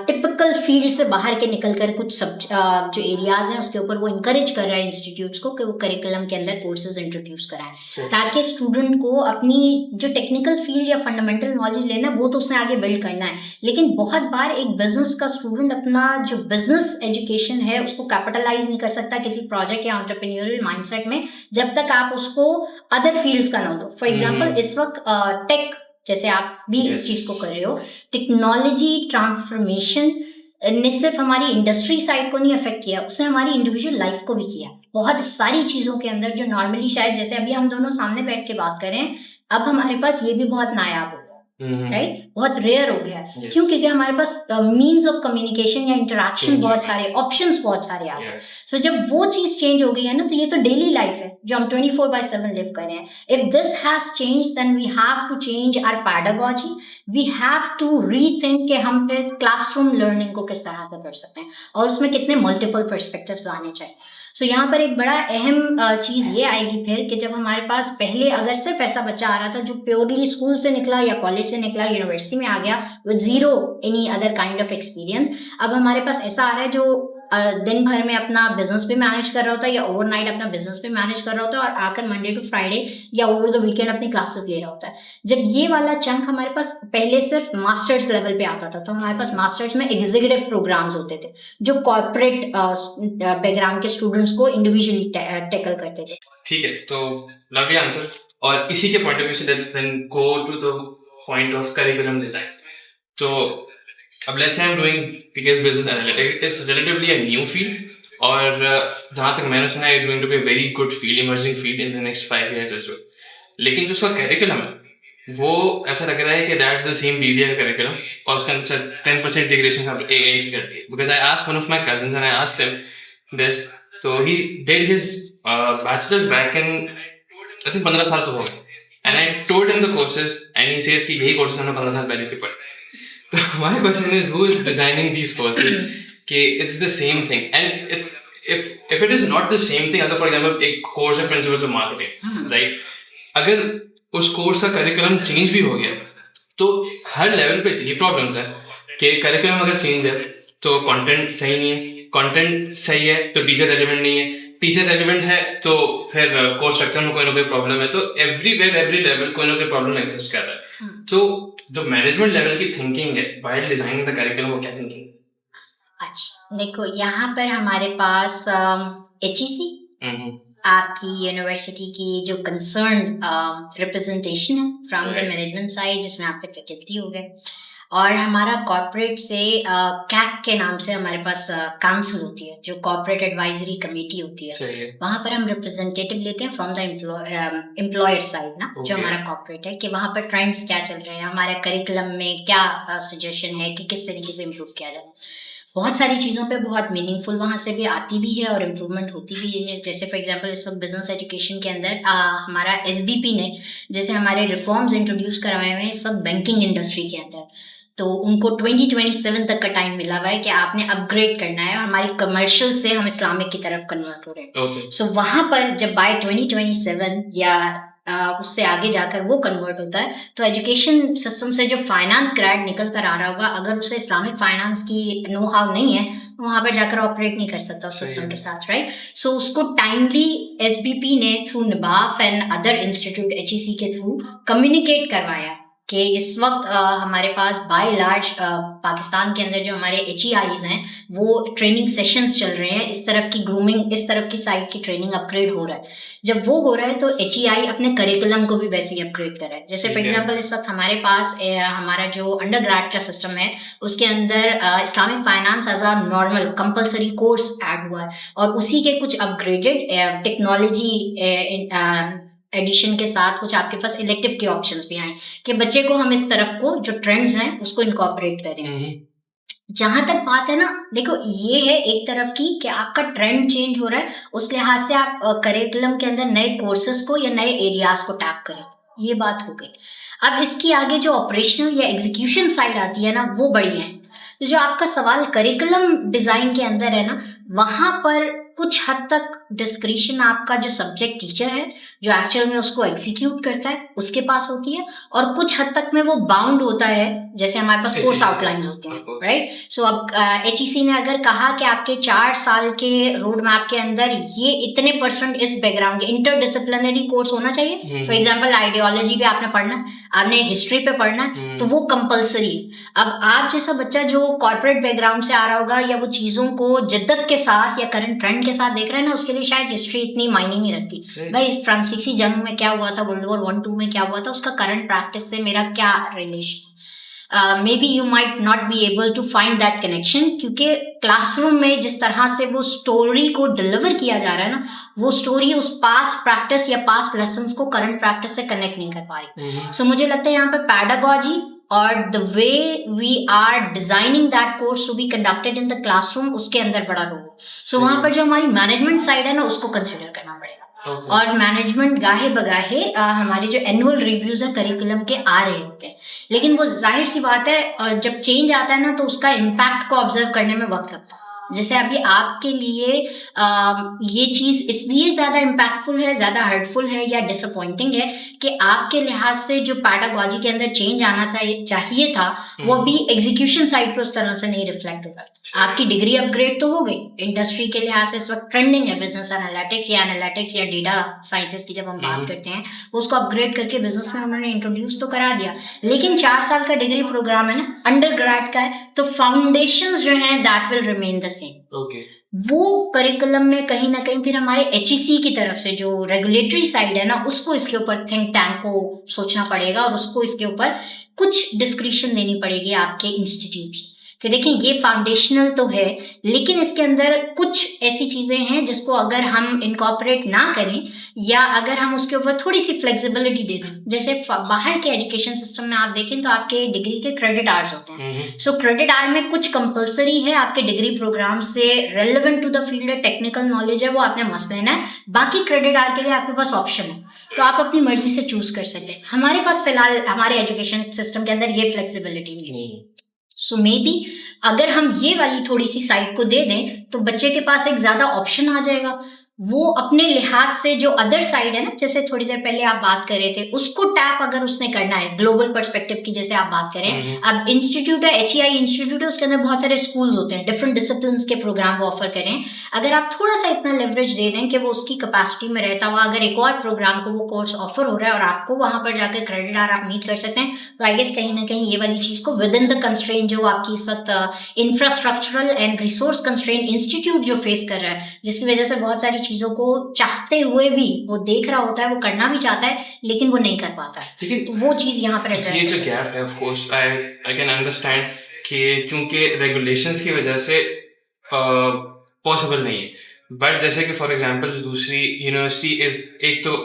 टिपिकल फील्ड से बाहर के निकल कर कुछ जो एरियाज़ हैं उसके ऊपर वो इनकरेज कर रहा है इंस्टीट्यूट्स को कि वो करिकुलम के अंदर कोर्सेज इंट्रोड्यूस कराएं, ताकि स्टूडेंट को अपनी जो टेक्निकल फील्ड या फंडामेंटल नॉलेज लेना वो तो उसने आगे बिल्ड करना है, लेकिन बहुत बार एक बिजनेस का स्टूडेंट अपना जो बिजनेस एजुकेशन है उसको कैपिटलाइज नहीं कर सकता किसी प्रोजेक्ट या एंटरप्रेन्योरियल माइंडसेट में, जब तक आप उसको अदर फील्ड्स का ना दो। फॉर एग्जांपल इस वक्त टेक जैसे आप भी इस चीज़ को कर रहे हो, टेक्नोलॉजी ट्रांसफॉर्मेशन ने सिर्फ हमारी इंडस्ट्री साइड को नहीं अफेक्ट किया, उसने हमारी इंडिविजुअल लाइफ को भी किया। बहुत सारी चीज़ों के अंदर जो नॉर्मली शायद जैसे अभी हम दोनों सामने बैठ के बात कर रहे हैं, अब हमारे पास ये भी बहुत नायाब हो गया, राइट, बहुत रेयर हो गया। क्यों? क्योंकि हमारे पास मीन्स ऑफ कम्युनिकेशन या इंटरेक्शन बहुत सारे, ऑप्शंस बहुत सारे आ गए। सो जब वो चीज़ चेंज हो गई है ना, तो ये तो डेली लाइफ है जो हम 24/7 लिव कर रहे हैं। If this has change then we have to change our pedagogy, we have to rethink कि हम फिर क्लासरूम लर्निंग को किस तरह से कर सकते हैं और उसमें कितने मल्टीपल पर्सपेक्टिव्स लाने चाहिए। सो यहाँ पर एक बड़ा अहम चीज़ ये आएगी फिर कि जब हमारे पास पहले अगर सिर्फ ऐसा बच्चा आ रहा था जो प्योरली स्कूल से निकला या कॉलेज से निकला, यूनिवर्सिटी में आ गया with zero any other kind of experience, अब हमारे पास ऐसा आ रहा है जो दिन भर में अपना बिजनेस पे मैनेज कर रहा होता है या ओवरनाइट अपना बिजनेस पे मैनेज कर रहा होता है और आकर मंडे टू फ्राइडे या ओवर द वीकेंड अपनी क्लासेस ले रहा होता है। जब ये वाला चंक हमारे पास पहले सिर्फ मास्टर्स लेवल पे आता था, तो हमारे पास मास्टर्स में एग्जीक्यूटिव प्रोग्राम्स होते थे जो कॉर्पोरेट बैकग्राउंड के स्टूडेंट्स को इंडिविजुअली टैकल करते थे। ठीक है, तो लवली आंसर। और इसी के पॉइंट ऑफ व्यू से let's then go to the point of curriculum design. तो अब let's say I am doing PKS business analytics, it's relatively a new field और जहाँ तक मैंने सुना है it's going to be a very good field, emerging field in the next 5 years as well. लेकिन जो उसका करिकुलम है वो ऐसा लग रहा है कि that's the same BBA curriculum और उसके अंदर 10% इंटीग्रेशन सब AA कर दी। Because I asked one of my cousins and I asked him this, तो he did his bachelors back in I think 15 साल तो हो गए, and I told him the courses and he said कि यही कोर्सेज हमने 15 साल पहले के पढ़े। My question is, who is designing these courses? कि it's the same thing, and it's if it is not the same thing, अगर for example एक course है principles of marketing, right? अगर उस course का curriculum change भी हो गया, तो हर level पे ये problems है कि curriculum अगर change है तो content सही नहीं है, content सही है तो teacher relevant नहीं है, टीचर रेलिवेंट है तो फिर कोर्स स्ट्रक्चर में कोई ना कोई प्रॉब्लम है, तो एवरीवेयर एवरी लेवल कोई ना कोई प्रॉब्लम एग्जिस्ट कर रहा है। तो जो मैनेजमेंट लेवल की थिंकिंग है व्हाइल डिजाइनिंग द करिकुलम, वो क्या थिंकिंग? अच्छा देखो, यहाँ पर हमारे पास HEC आपकी यूनिवर्सिटी की जो कंसर्न रिप्रेजेंटेशन है फ्रॉम द मैनेजमेंट साइड, जिसमें आपके फैकल्टी हो गए, और हमारा कॉर्पोरेट से कैक के नाम से हमारे पास काउंसिल होती है जो कॉर्पोरेट एडवाइजरी कमेटी होती है। वहाँ पर हम रिप्रेजेंटेटिव लेते हैं फ्रॉम द एम्प्लॉयर साइड ना, जो हमारा कॉर्पोरेट है, कि वहाँ पर ट्रेंड्स क्या चल रहे हैं, हमारे करिकुलम में क्या सजेशन है कि किस तरीके से इम्प्रूव किया जाए। बहुत सारी चीज़ों पे बहुत मीनिंगफुल वहाँ से भी आती भी है और इम्प्रूवमेंट होती भी है। जैसे फॉर एग्जांपल इस वक्त बिजनेस एजुकेशन के अंदर हमारा SBP ने जैसे हमारे रिफॉर्म्स इंट्रोड्यूस करवाए हुए हैं इस वक्त बैंकिंग इंडस्ट्री के अंदर, तो उनको 2027 तक का टाइम मिला हुआ है कि आपने अपग्रेड करना है और हमारी कमर्शियल से हम इस्लामिक की तरफ कन्वर्ट हो रहे हैं। सो वहाँ पर जब बाय 2027 या उससे आगे जाकर वो कन्वर्ट होता है, तो एजुकेशन सिस्टम से जो फाइनेंस ग्रेड निकल कर आ रहा होगा, अगर उसे इस्लामिक फाइनेंस की नो हाउ नहीं है, वहाँ पर जाकर ऑपरेट नहीं कर सकता उस सिस्टम के साथ, राइट। सो उसको टाइमली SBP ने through NBAF and other institute HEC के थ्रू कम्युनिकेट करवाया कि इस वक्त हमारे पास बाय लार्ज पाकिस्तान के अंदर जो हमारे HEIs हैं वो ट्रेनिंग सेशंस चल रहे हैं, इस तरफ की ग्रूमिंग, इस तरफ की साइड की ट्रेनिंग अपग्रेड हो रहा है। जब वो हो रहा है तो HEI अपने करिकुलम को भी वैसे ही अपग्रेड कर रहा है। जैसे फॉर एग्जांपल इस वक्त हमारे पास हमारा जो अंडर ग्रेड का सिस्टम है उसके अंदर Islamic finance as a normal compulsory course add हुआ है और उसी के कुछ अपग्रेडेड टेक्नोलॉजी एडिशन के साथ कुछ आपके पास इलेक्टिव के ऑप्शंस भी आए कि बच्चे को हम इस तरफ को जो ट्रेंड्स हैं उसको इनकॉर्पोरेट करें। जहां तक बात है ना, देखो ये है एक तरफ की कि आपका ट्रेंड चेंज हो रहा है, उस लिहाज से आप करिकुलम के अंदर नए कोर्सेज को या नए एरियाज को टैप करें, ये बात हो गई। अब इसकी आगे जो ऑपरेशनल या एग्जीक्यूशन साइड आती है ना, वो बड़ी है। तो जो आपका सवाल करिकुलम डिजाइन के अंदर है ना, वहां पर कुछ हद तक डिस्क्रिशन आपका जो सब्जेक्ट टीचर है जो एक्चुअल में उसको एग्जीक्यूट करता है उसके पास होती है, और कुछ हद तक में वो बाउंड होता है, जैसे हमारे पास कोर्स आउटलाइंस होते हैं, राइट। सो अब HEC ने अगर कहा कि आपके 4 साल के रोड मैप के अंदर ये इतने % इस बैकग्राउंड के इंटरडिसिप्लिनरी कोर्स होना चाहिए, फॉर एग्जाम्पल आइडियोलॉजी पे आपने पढ़ना है, आपने हिस्ट्री पे पढ़ना है, तो वो कंपलसरी। अब आप जैसा बच्चा जो कॉर्पोरेट बैकग्राउंड से आ रहा होगा या वो चीज़ों को जिद्दत के साथ या करंट ट्रेंड के साथ देख रहे हैं ना, उसके लिए शायद हिस्ट्री इतनी मायने नहीं रखती। भाई फ्रांसीसी जंग में क्या हुआ था, वर्ल्ड वॉर 1-2 में क्या हुआ था, उसका करंट प्रैक्टिस से मेरा क्या relation. maybe you might not be able to find that connection, क्योंकि क्लासरूम में जिस तरह से वो स्टोरी को डिलीवर किया जा रहा है ना, वो स्टोरी उस पास्ट प्रैक्टिस या पास्ट लेसन्स को करंट प्रैक्टिस से कनेक्ट नहीं कर पा रही। सो मुझे लगता है यहाँ पे पैडागॉजी और the way we are designing that course to be conducted in the classroom, उसके अंदर बड़ा रोल। सो वहाँ पर जो हमारी मैनेजमेंट साइड है ना, उसको कंसिडर करना पड़ेगा। और मैनेजमेंट गाहे बगाहे हमारे जो एनुअल रिव्यूज है करिकुलम के आ रहे होते हैं, लेकिन वो जाहिर सी बात है जब चेंज आता है ना, तो उसका इम्पैक्ट को ऑब्जर्व करने में वक्त लगता है। जैसे अभी आपके लिए ये चीज़ इसलिए ज़्यादा इम्पैक्टफुल है, ज़्यादा हर्टफुल है या डिसअपॉइंटिंग है कि आपके लिहाज से जो पैडागॉजी के अंदर चेंज आना चाहिए था, वो अभी एग्जीक्यूशन साइड पर उस तरह से नहीं रिफ्लेक्ट होता। आपकी डिग्री अपग्रेड तो हो गई, इंडस्ट्री के लिहाज से इस वक्त ट्रेंडिंग है बिजनेस एनालिटिक्स या डेटा साइंसेस की जब हम बात करते हैं, उसको अपग्रेड करके बिजनेस में उन्होंने इंट्रोड्यूस तो करा दिया, लेकिन 4 साल का डिग्री प्रोग्राम है ना, अंडर ग्रेड का है, तो फाउंडेशंस जो हैं that will remain the same. वो करिकुलम में कहीं ना कहीं फिर हमारे HEC की तरफ से जो रेगुलेटरी साइड है ना, उसको इसके ऊपर थिंक टैंक को सोचना पड़ेगा और उसको इसके ऊपर कुछ डिस्क्रिप्शन देनी पड़ेगी आपके इंस्टीट्यूट कि देखें ये फाउंडेशनल तो है, लेकिन इसके अंदर कुछ ऐसी चीज़ें हैं जिसको अगर हम इनकॉर्पोरेट ना करें या अगर हम उसके ऊपर थोड़ी सी फ्लेक्सिबिलिटी दे दें। जैसे बाहर के एजुकेशन सिस्टम में आप देखें तो आपके डिग्री के क्रेडिट आवर्स होते हैं। सो क्रेडिट आवर में कुछ कंपलसरी है आपके डिग्री प्रोग्राम से रेलिवेंट टू द फील्ड है, टेक्निकल नॉलेज है, वो आपने मस्त लेना है। बाकी क्रेडिट आवर के लिए आपके पास ऑप्शन है, तो आप अपनी मर्जी से चूज कर सकते हैं। हमारे पास फिलहाल हमारे एजुकेशन सिस्टम के अंदर ये फ्लेक्सिबिलिटी नहीं है। सो मे बी अगर हम ये वाली थोड़ी सी साइड को दे दें तो बच्चे के पास एक ज़्यादा ऑप्शन आ जाएगा। वो अपने लिहाज से जो अदर साइड है ना, जैसे थोड़ी देर पहले आप बात कर रहे थे, उसको टैप अगर उसने करना है ग्लोबल पर्सपेक्टिव की, जैसे आप बात करें, अब इंस्टीट्यूट है, HEI इंस्टीट्यूट है, उसके अंदर बहुत सारे स्कूल्स होते हैं, डिफरेंट डिसिप्लिन्स के प्रोग्राम वो ऑफर करें। अगर आप थोड़ा सा इतना लेवरेज दे दें कि वो उसकी कैपेसिटी में रहता हुआ अगर एक और प्रोग्राम को वो कोर्स ऑफर हो रहा है और आपको वहाँ पर जाकर क्रेडिट आवर आप मीट कर सकते हैं, तो आई गेस कहीं ना कहीं ये वाली चीज़ को विद इन द कंस्ट्रेंट जो आपकी इस वक्त infrastructural and resource constraint institute जो फेस कर रहा है, जिसकी वजह से बहुत सारी चीज़ों को चाहते हुए भी वो देख रहा होता है, वो करना भी चाहता है, लेकिन वो नहीं कर पाता है। तो वो चीज़ यहाँ पर एड्रेस, ये जो गैप है, of course I can understand कि क्योंकि रेगुलेशंस की वजह से पॉसिबल नहीं है। बट जैसे कि फॉर एग्जांपल दूसरी यूनिवर्सिटी इज एक तो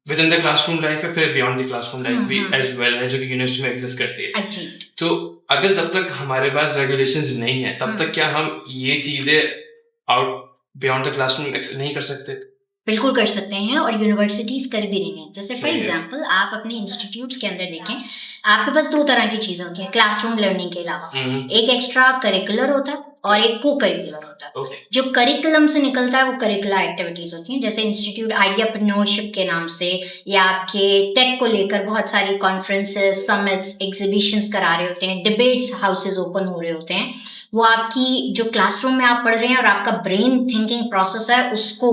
with in the classroom life है, फिर बियॉन्ड द क्लासरूम लाइफ भी एज वेल है, जो कि यूनिवर्सिटी में एग्जिस्ट करती है। तो अगर जब तक हमारे पास रेगुलेशंस नहीं है, तब तक क्या हम ये चीज़ें आउट बियॉन्ड द क्लासरूम नहीं कर सकते? बिल्कुल कर सकते हैं, और यूनिवर्सिटीज कर भी रही हैं। जैसे फॉर एग्जांपल आप अपने इंस्टीट्यूट्स के अंदर देखें, आपके पास 2 तरह की चीज़ें होती हैं क्लासरूम लर्निंग के अलावा। एक एक्स्ट्रा करिकुलर होता है और एक को करिकुलर होता है। जो करिकुलम से निकलता है वो करिकुलर एक्टिविटीज होती हैं, जैसे इंस्टीट्यूट आइडियाप्रेन्योरशिप के नाम से या आपके टेक को लेकर बहुत सारी कॉन्फ्रेंसेस, समिट्स, एग्जीबिशंस करा रहे होते हैं, डिबेट्स हाउसेज ओपन हो रहे होते हैं। वो आपकी जो क्लासरूम में आप पढ़ रहे हैं और आपका ब्रेन थिंकिंग प्रोसेस है उसको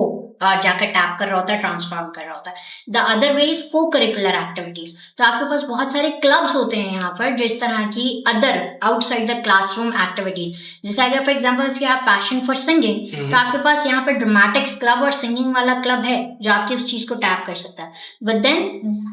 जाकर टैप कर रहा होता है, ट्रांसफॉर्म कर रहा होता है। द अदर वे इज को करिकुलर एक्टिविटीज। तो आपके पास बहुत सारे क्लब्स होते हैं यहाँ पर जिस तरह की other outside the classroom activities. जैसे अगर for example if you have passion for singing, तो आपके पास यहाँ पर ड्रामेटिक्स क्लब और सिंगिंग वाला क्लब है जो आपकी उस चीज को टैप कर सकता है। बट देन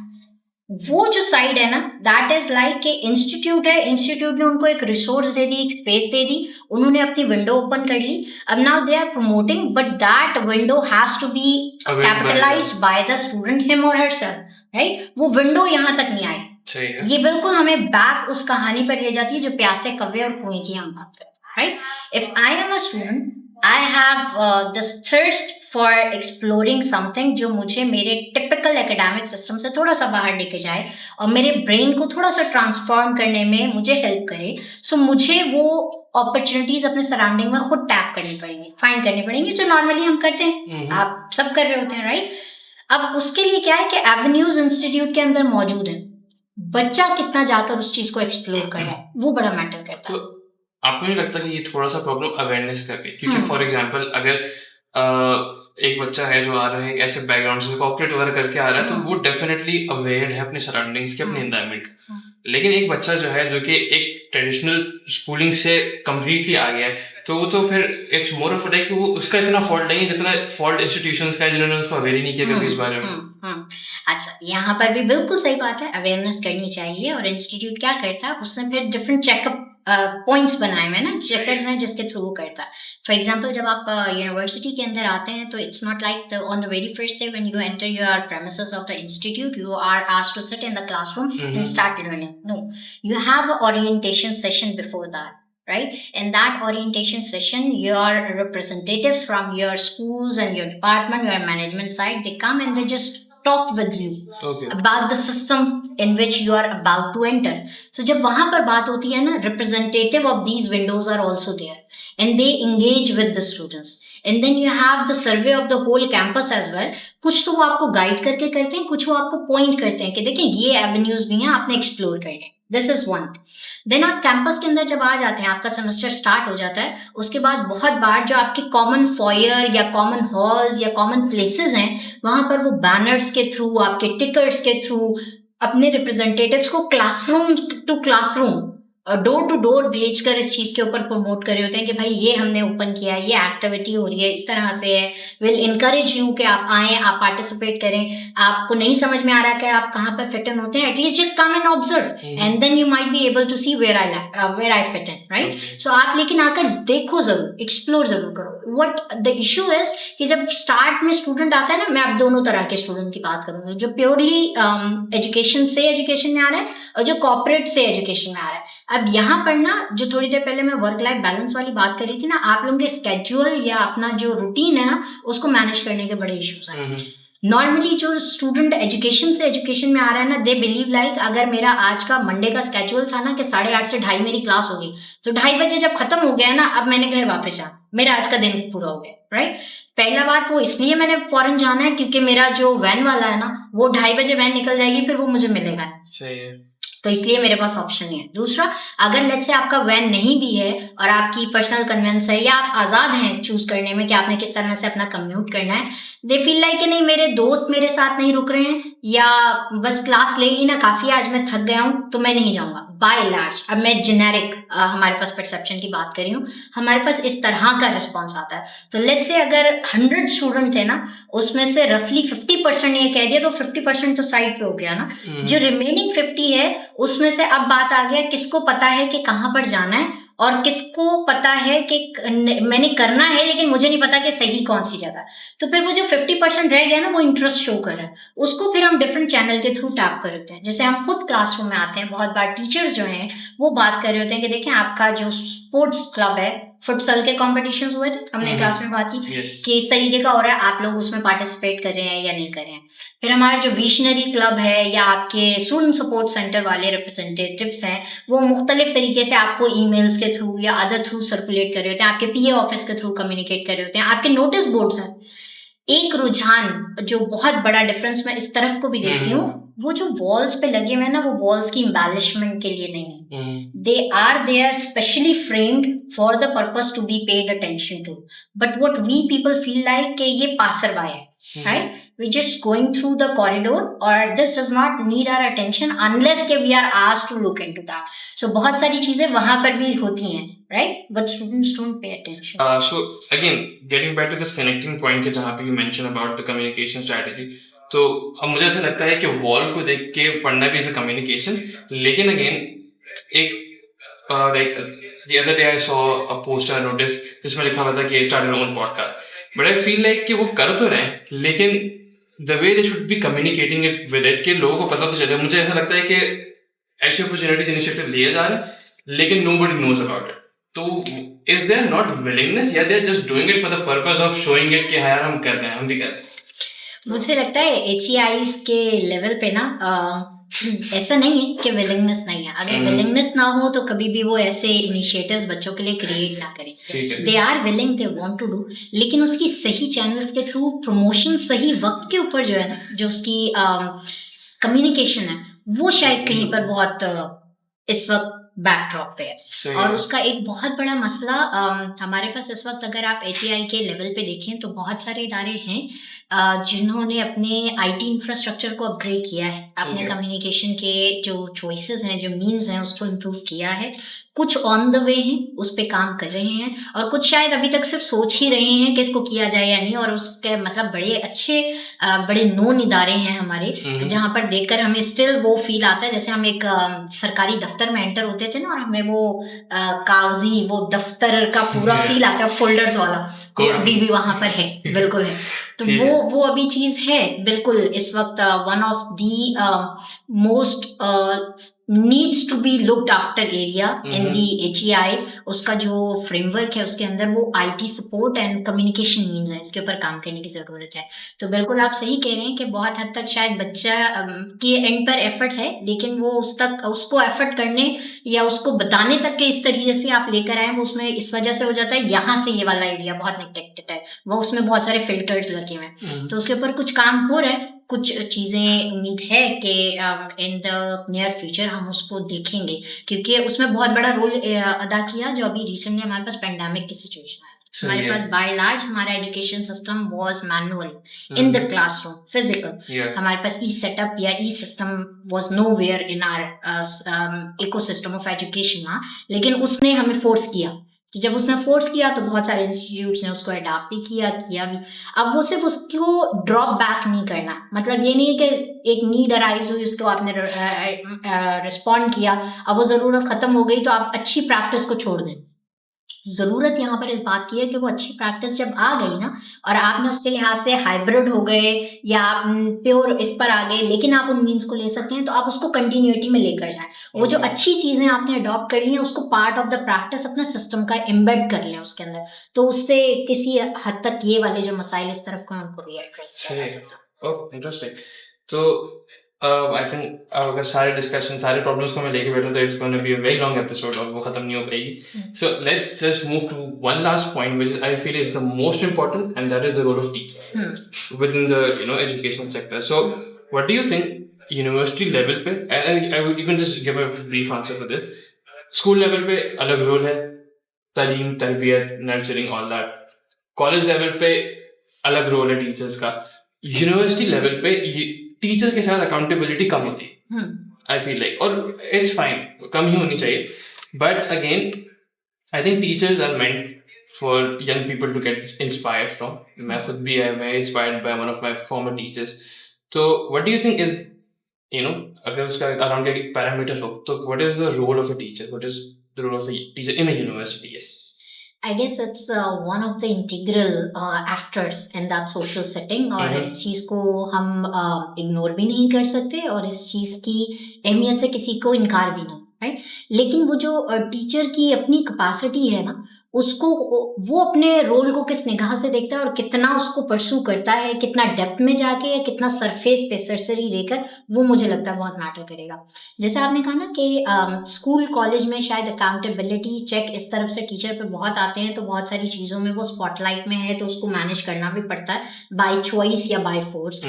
वो जो साइड है ना, दैट इज लाइक कि इंस्टीट्यूट है, इंस्टीट्यूट ने उनको एक रिसोर्स दे दी, एक स्पेस दे दी, उन्होंने अपनी विंडो ओपन कर ली। अब now they are promoting, but that window has to be capitalized by the student him और हरसेल्फ, राइट? वो विंडो यहाँ तक नहीं आई। ये बिल्कुल हमें बैक उस कहानी पर ले जाती है जो प्यासे कव्वे और कुएं की हम बात करें, right? If I am a student, I have this thirst for exploring something जो मुझे मेरे टिपिकल एकेडमिक सिस्टम से थोड़ा सा बाहर लेके जाए और मेरे ब्रेन को थोड़ा सा ट्रांसफॉर्म करने में मुझे हेल्प करे। सो मुझे वो अपॉर्चुनिटीज अपने सराउंडिंग में खुद टैप करनी पड़ेंगी, फाइंड करनी पड़ेंगी, जो नॉर्मली हम करते हैं, आप सब कर रहे होते हैं, राइट? अब उसके लिए क्या है कि एवेन्यूज इंस्टीट्यूट के अंदर मौजूद है, बच्चा कितना जाकर उस चीज को एक्सप्लोर कर रहा है वो बड़ा मैटर करता है। आपको नहीं लगता कि ये थोड़ा सा प्रॉब्लम अवेयरनेस का भी? क्योंकि फॉर एग्जांपल अगर एक बच्चा है जो आ रहा है ऐसे बैकग्राउंड से कॉर्पोरेट वर्क करके आ रहा है, तो वो डेफिनेटली अवेयर है अपने सराउंडिंग्स के, अपने एनवायरनमेंट का। लेकिन एक बच्चा जो है जो कि एक ट्रेडिशनल स्कूलिंग से कम्प्लीटली आ गया है, तो वो तो फिर इट्स मोर ऑफ लाइक कि वो उसका इतना फॉल्ट नहीं है जितना फॉल्ट इंस्टीट्यूशंस का है जिन्होंने उसको अवेयर ही नहीं किया कभी इस बारे में। अच्छा, यहाँ पर भी बिल्कुल सही बात है, अवेयरनेस करनी चाहिए। और इंस्टीट्यूट क्या करता है, उसने फिर डिफरेंट चेकअप पॉइंट्स बनाए हुए ना, चेकर्स हैं जिसके थ्रू वो करता है। फॉर एग्जाम्पल जब आप यूनिवर्सिटी के अंदर आते हैं तो it's not like on the very first day when you enter your premises of the institute you are asked to sit in the classroom and start learning. No, you have an orientation session before that, right? In that orientation session, your representatives from your schools and your department, your management side, they come and they just talk with you about the system in which you are about to enter. So जब वहाँ पर बात होती है ना, representative of these windows are also there and they engage with the students. And then you have the survey of the whole campus as well. कुछ तो वो आपको गाइड करके करते हैं, कुछ वो आपको पॉइंट करते हैं कि देखें ये एवेन्यूज भी हैं, आपने एक्सप्लोर करने। This is one. देन आप कैंपस के अंदर जब आ जाते हैं, आपका सेमेस्टर स्टार्ट हो जाता है, उसके बाद बहुत बार जो आपके कॉमन फॉयर या कॉमन हॉल्स या कॉमन प्लेसेस हैं, वहाँ पर वो बैनर्स के थ्रू, आपके टिकट्स के थ्रू अपने रिप्रेजेंटेटिव्स को classroom to classroom, door to door भेजकर इस चीज़ के ऊपर प्रमोट कर रहे होते हैं कि भाई ये हमने ओपन किया है, ये एक्टिविटी हो रही है, इस तरह से है। विल इनकरेज यू कि आप आएँ, आप पार्टिसिपेट करें। आपको नहीं समझ में आ रहा कि आप कहाँ पर फिट इन होते हैं, at least just come and observe and then you might be able to see where I fit in, right? So आप लेकिन आकर देखो ज़रूर, एक्सप्लोर ज़रूर करो। व्हाट द इशू इज कि जब स्टार्ट में स्टूडेंट आता है ना, मैं अब दोनों तरह के स्टूडेंट की बात करूँगी, जो प्योरली एजुकेशन से एजुकेशन में आ रहा है और जो कॉर्पोरेट से एजुकेशन में आ रहा है। अब यहाँ पर ना, जो थोड़ी देर पहले मैं वर्क लाइफ बैलेंस वाली बात करी थी ना, आप लोगों के स्केड्यूल या अपना जो रूटीन है ना, उसको मैनेज करने के बड़े इश्यूज हैं। नॉर्मली जो स्टूडेंट एजुकेशन से एजुकेशन में आ रहा है ना, दे बिलीव लाइक अगर मेरा आज का मंडे का स्केड्यूल था ना कि 8:30 से 2:30 मेरी क्लास होगी, तो 2:30 बजे जब खत्म हो गया ना, अब मैंने घर वापस जाना, मेरा आज का दिन पूरा हो गया, राइट? पहला बात वो इसलिए मैंने फॉरन जाना है क्योंकि मेरा जो वैन वाला है ना, वो 2:30 बजे वैन निकल जाएगी, फिर वो मुझे मिलेगा। सही है, तो इसलिए मेरे पास ऑप्शन नहीं है। दूसरा, अगर लेट्स से आपका वैन नहीं भी है और आपकी पर्सनल कन्वेंस है या आप आज़ाद हैं चूज करने में कि आपने किस तरह से अपना कम्यूट करना है, दे फील लाइक कि नहीं मेरे दोस्त मेरे साथ नहीं रुक रहे हैं, या बस क्लास ले ली ना काफ़ी, आज मैं थक गया हूँ तो मैं नहीं जाऊँगा। बाय लार्ज, अब मैं जेनेरिक हमारे पास परसेप्शन की बात कर रही हूँ, हमारे पास इस तरह का रिस्पॉन्स आता है। तो लेट्स से अगर 100 स्टूडेंट थे ना, उसमें से रफली 50% ये कह दिया, तो 50% तो साइड पे हो गया ना। जो रिमेनिंग 50 है, उसमें से अब बात आ गया किसको पता है कि कहाँ पर जाना है और किसको पता है कि मैंने करना है लेकिन मुझे नहीं पता कि सही कौन सी जगह। तो फिर वो जो 50% रह गया ना, वो इंटरेस्ट शो कर रहा है, उसको फिर हम डिफरेंट चैनल के थ्रू टैप करते हैं। जैसे हम खुद क्लासरूम में आते हैं, बहुत बार टीचर्स जो हैं वो बात कर रहे होते हैं कि देखें आपका जो स्पोर्ट्स क्लब है, फुटसल के कॉम्पिटिशन्स हुए थे, हमने क्लास में बात की कि इस तरीके का हो रहा है, आप लोग उसमें पार्टिसिपेट कर रहे हैं या नहीं कर रहे हैं। फिर हमारा जो विजनरी क्लब है या आपके स्टूडेंट सपोर्ट सेंटर वाले रिप्रेजेंटेटिव्स हैं, वो मुख्तलिफ तरीके से आपको ईमेल्स के थ्रू या अदर थ्रू सर्कुलेट कर रहे होते हैं, आपके पीए ऑफिस के थ्रू कम्युनिकेट कर रहे होते हैं, आपके नोटिस बोर्ड्स हैं। एक रुझान जो बहुत बड़ा डिफरेंस मैं इस तरफ को भी देखती हूँ, वो जो वॉल्स पे लगे हुए हैं ना, वो वॉल्स की एम्बेलिशमेंट के लिए नहीं, they are there specially framed for the purpose to be paid attention to. But what we people feel like कि ये पासर बाय है, right? We're just going through the corridor or this does not need our attention unless कि we are asked to look into that. So बहुत सारी चीजें वहाँ पर भी होती हैं, right? But students don't pay attention. So again, getting back to this connecting point के जहाँ पे you mentioned about the communication strategy, तो अब मुझे ऐसा लगता है कि वॉल को देख के पढ़ना भी is a communication, लेकिन again एक like the other day I saw a poster notice जिसमें लिखा हुआ था कि start your own podcast. But I feel like कि वो कर तो रहे हैं, लेकिन the way they should be communicating it with it कि लोगों को पता तो चले। मुझे ऐसा लगता है कि ऐसी opportunities इनिशिएटिव लिए जा रहे हैं, लेकिन nobody knows about it. तो is there not willingness या they're just doing it for the purpose of showing it कि हाँ यार हम कर रहे हैं, हम भी कर रहे हैं? मुझे लगता है HEIs के लेवल पे ना ऐसा नहीं है कि विलिंगनेस नहीं है। अगर विलिंगनेस ना हो तो कभी भी वो ऐसे इनिशिएटिव्स बच्चों के लिए क्रिएट ना करें। They are willing, they want to do, लेकिन उसकी सही चैनल्स के थ्रू प्रमोशन सही वक्त के ऊपर जो है ना, जो उसकी कम्युनिकेशन है, वो शायद कहीं पर बहुत इस वक्त बैकड्रॉप पे है। सही और है। उसका एक बहुत बड़ा मसला हमारे पास इस वक्त अगर आप HEI के लेवल पे देखें तो बहुत सारे इदारे हैं जिन्होंने अपने IT इंफ्रास्ट्रक्चर को अपग्रेड किया है, अपने ठीक है। कम्युनिकेशन के जो चॉइसेस हैं, जो मीन्स हैं, उसको इम्प्रूव किया है। कुछ ऑन द वे हैं, उस पे काम कर रहे हैं, और कुछ शायद अभी तक सिर्फ सोच ही रहे हैं कि इसको किया जाए या नहीं। और उसके मतलब बड़े अच्छे बड़े नोन इदारे हैं हमारे, जहाँ पर देखकर हमें स्टिल वो फील आता है जैसे हम एक सरकारी दफ्तर में एंटर होते थे ना, और हमें वो कागजी वो दफ्तर का पूरा फील आता है, फोल्डर्स वाला, वो अभी भी वहां पर है, बिल्कुल है। तो वो अभी चीज है बिल्कुल इस वक्त one of the most needs to be looked after area in the HEI। उसका जो फ्रेमवर्क है उसके अंदर वो IT support and communication means है, इसके ऊपर काम करने की ज़रूरत है। तो बिल्कुल आप सही कह रहे हैं कि बहुत हद तक शायद बच्चा के एंड पर एफर्ट है, लेकिन वो उसको एफर्ट करने या उसको बताने तक के इस तरीके से आप लेकर आए, वो उसमें इस वजह से हो जाता है यहाँ से ये वाला एरिया बहुत नेग्लेक्टेड है, वो उसमें बहुत सारे फिल्टर्स लगे हुए हैं। तो उसके ऊपर कुछ काम हो रहा है, कुछ चीज़ें उम्मीद है कि इन द नियर फ्यूचर हम उसको देखेंगे, क्योंकि उसमें बहुत बड़ा रोल अदा किया जो अभी रिसेंटली हमारे पास पेंडेमिक की सिचुएशन है। हमारे पास बाय लार्ज हमारा education system was manual in the classroom, physical. हमारे पास ई सेटअप या e system was nowhere in our ecosystem of education, लेकिन उसने हमें फोर्स किया। तो जब उसने फोर्स किया तो बहुत सारे इंस्टीट्यूट्स ने उसको अडॉप्ट भी किया भी। अब वो सिर्फ उसको ड्रॉप बैक नहीं करना, मतलब ये नहीं है कि एक नीड अराइज हुई, उसको आपने रिस्पॉन्ड किया, अब वो ज़रूरत ख़त्म हो गई तो आप अच्छी प्रैक्टिस को छोड़ दें। ज़रूरत यहाँ पर इस बात की है कि वो अच्छी प्रैक्टिस जब आ गई ना, और आपने उसके लिहाज से हाइब्रिड हो गए या आप प्योर इस पर आ गए, लेकिन आप उन मीन्स को ले सकते हैं, तो आप उसको कंटिन्यूटी में लेकर जाएं। वो जो अच्छी चीज़ें आपने अडॉप्ट कर ली हैं उसको पार्ट ऑफ द प्रैक्टिस अपने सिस्टम का एम्बेड कर लें उसके अंदर, तो उससे किसी हद तक ये वाले जो मसाइल इस तरफ को उनको रीएड्रेस किया जा सकता है। Oh interesting. तो आई थिंक अगर सारे डिस्कशन सारे प्रॉब्लम्स को मैं लेके बैठूं तो it's gonna be a very long episode और वो खत्म नहीं हो पाएगी। So let's just move to one last point which I feel is the most important, and that is the role of teachers within the education sector. So what do you think university level पे, and you can just give a brief answer for this, school level पे अलग role है, तालीम, तरबियत, nurturing, all that. College level पे अलग role है teachers का। यूनिवर्सिटी लेवल पे टीचर के साथ अकाउंटेबिलिटी कम होती है, आई फील लाइक, और इट्स फाइन, कम ही होनी चाहिए। But again I think teachers are meant for young people to get inspired from. मैं खुद भी है, मैं inspired by one of my former teachers. तो what do you think is अगर उसका अराउंड के पैरामीटर हो, तो what is the role of a teacher, what is the role of a teacher in a university? Yes, I guess it's one of the integral actors in that social setting, और इस चीज़ को हम ignore भी नहीं कर सकते और इस चीज़ की अहमियत से किसी को इनकार भी नहीं, राइट। लेकिन वो जो टीचर की अपनी कैपेसिटी है ना, उसको वो अपने रोल को किस निगाह से देखता है और कितना उसको परसू करता है, कितना डेप्थ में जाके या कितना सरफेस पे सरसरी लेकर, वो मुझे लगता है बहुत मैटर करेगा। जैसे आपने कहा ना कि स्कूल कॉलेज में शायद अकाउंटेबिलिटी चेक इस तरफ से टीचर पे बहुत आते हैं, तो बहुत सारी चीज़ों में वो स्पॉटलाइट में है तो उसको मैनेज करना भी पड़ता है बाय चॉइस या बाय फोर्स।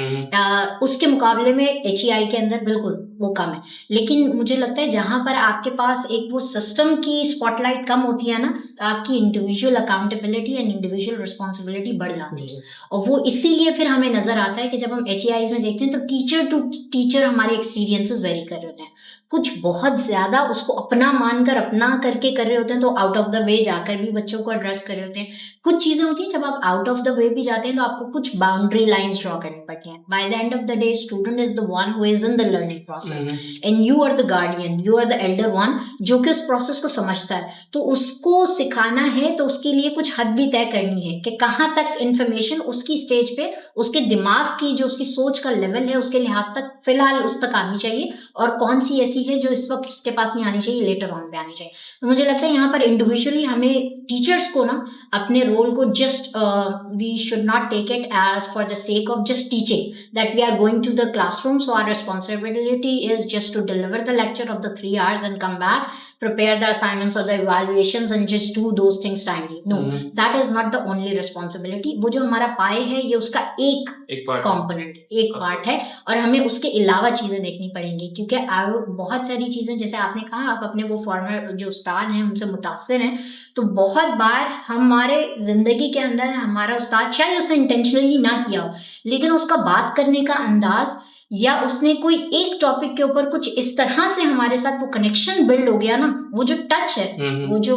उसके मुकाबले में HEI के अंदर बिल्कुल वो कम है। लेकिन मुझे लगता है जहाँ पर आपके पास एक वो सिस्टम की स्पॉटलाइट कम होती है ना, तो आपकी individual accountability and individual responsibility बढ़ जाती है। और वो इसीलिए फिर हमें नजर आता है कि जब हम HEIs में देखते हैं तो टीचर टू टीचर हमारे एक्सपीरियंसेस वेरी कर रहे होते हैं। कुछ बहुत ज़्यादा उसको अपना मानकर अपना करके कर रहे होते हैं, तो आउट ऑफ द वे जाकर भी बच्चों को एड्रेस कर रहे होते हैं। कुछ चीज़ें होती हैं जब आप आउट ऑफ द वे भी जाते हैं तो आपको कुछ बाउंड्री लाइंस ड्रॉ करनी पड़ती हैं। By the end of the day student is the one who is in the learning process and you are the guardian, you are the elder one जो कि उस प्रोसेस को समझता है। तो उसको सिखाना है तो उसके लिए कुछ हद भी तय करनी है कि कहाँ तक इन्फॉर्मेशन उसकी स्टेज पे, उसके दिमाग की जो उसकी सोच का लेवल है उसके लिहाज तक फिलहाल उस तक आनी चाहिए, और कौन सी ऐसी है जो इस वक्त उसके पास नहीं आनी चाहिए, लेटर ऑन पे आनी चाहिए। तो मुझे लगता है यहाँ पर इंडिविजुअली हमें टीचर्स को ना अपने रोल को just we should not take it as for the sake of just teaching that we are going to the classroom, so our responsibility is just to deliver the lecture of the 3 hours and come back, prepare the assignments or the evaluations and just do those things timely. No, that is not the only responsibility. वो जो हमारा पाए है ये उसका एक component, एक part है, और हमें उसके अलावा चीज़ें देखनी पड़ेंगी, क्योंकि बहुत बहुत सारी चीज़ें, जैसे आपने कहा आप अपने वो फॉर्मर जो उस्ताद हैं उनसे मुतासिर हैं, तो बहुत बार हमारे ज़िंदगी के अंदर हमारा उस्ताद शायद उसने इंटेंशनली ना किया हो, लेकिन उसका बात करने का अंदाज़ या उसने कोई एक टॉपिक के ऊपर कुछ इस तरह से हमारे साथ वो कनेक्शन बिल्ड हो गया ना, वो जो टच है, वो जो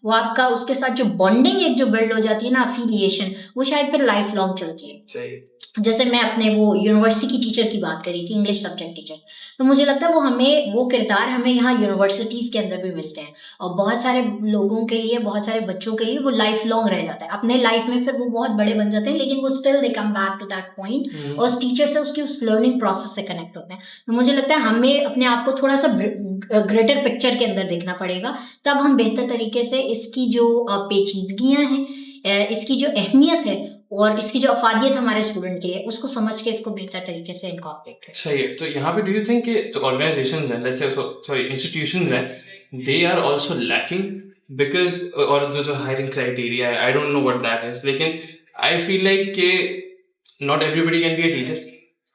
वो आपका उसके साथ जो बॉन्डिंग एक जो बिल्ड हो जाती है ना, अफिलिएशन, वो शायद फिर लाइफ लॉन्ग चलती है। सही। जैसे मैं अपने वो यूनिवर्सिटी की टीचर की बात करी थी, इंग्लिश सब्जेक्ट टीचर, तो मुझे लगता है वो हमें वो किरदार हमें यहाँ यूनिवर्सिटीज़ के अंदर भी मिलते हैं, और बहुत सारे लोगों के लिए, बहुत सारे बच्चों के लिए वो लाइफ लॉन्ग रह जाता है। अपने लाइफ में फिर वो बहुत बड़े बन जाते हैं, लेकिन वो still they come back to that point और उस टीचर से उसकी उस लर्निंग प्रोसेस से कनेक्ट होते हैं। तो मुझे लगता है हमें अपने आप को थोड़ा सा ग्रेटर पिक्चर के अंदर देखना पड़ेगा, तब हम बेहतर तरीके से इसकी जो पेचीदगियाँ हैं, इसकी जो अहमियत है और इसकी जो अफादियत हमारे स्टूडेंट के लिए, उसको समझ के इसको बेहतर तरीके से इनकॉर्पोरेट करें। सही है। तो यहाँ पे डू यू थिंक कि जो ऑर्गेनाइजेशंस हैं, लेट्स से सॉरी इंस्टीट्यूशंस हैं, they are also lacking because, और जो हायरिंग क्राइटेरिया है, I don't know what that is, लेकिन आई फील लाइक कि not everybody can be a teacher,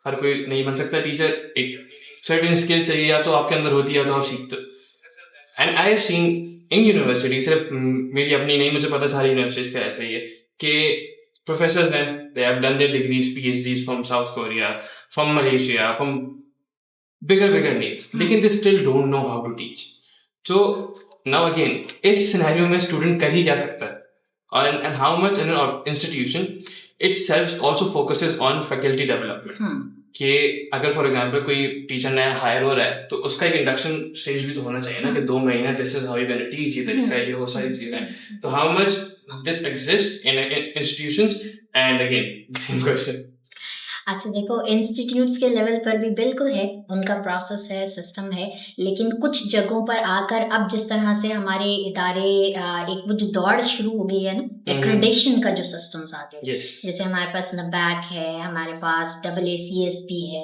हर कोई नहीं बन सकता टीचर। एक सर्टेन स्किल चाहिए, या तो आपके अंदर होती है या तो आप सीखते हो। And I have seen in university, सिर्फ मेरी अपनी नहीं, मुझे पता सारी यूनिवर्सिटीज का ऐसा ही है कि professors then they have done their degrees, PhDs from South Korea, from Malaysia, from bigger names, लेकिन they still don't know how to teach. So now again, इस scenario में student कर ही क्या सकता है, and how much in an institution itself also focuses on faculty development. कि अगर for example कोई टीचर नया हायर हो रहा है, तो उसका एक इंडक्शन स्टेज भी तो होना चाहिए ना, कि 2 महीने this is how you gonna teach, ये तरीका है, ये वो सारी चीजें। तो how much this exist in institutions, and again same question. अच्छा देखो, इंस्टीट्यूट्स के लेवल पर भी बिल्कुल है, उनका प्रोसेस है, सिस्टम है, लेकिन कुछ जगहों पर आकर अब जिस तरह से हमारे इदारे एक वो जो दौड़ शुरू हो गई है ना, एक्रेडिटेशन का जो सिस्टम्स आ गए, जैसे हमारे पास नबैक है, हमारे पास AACSP है,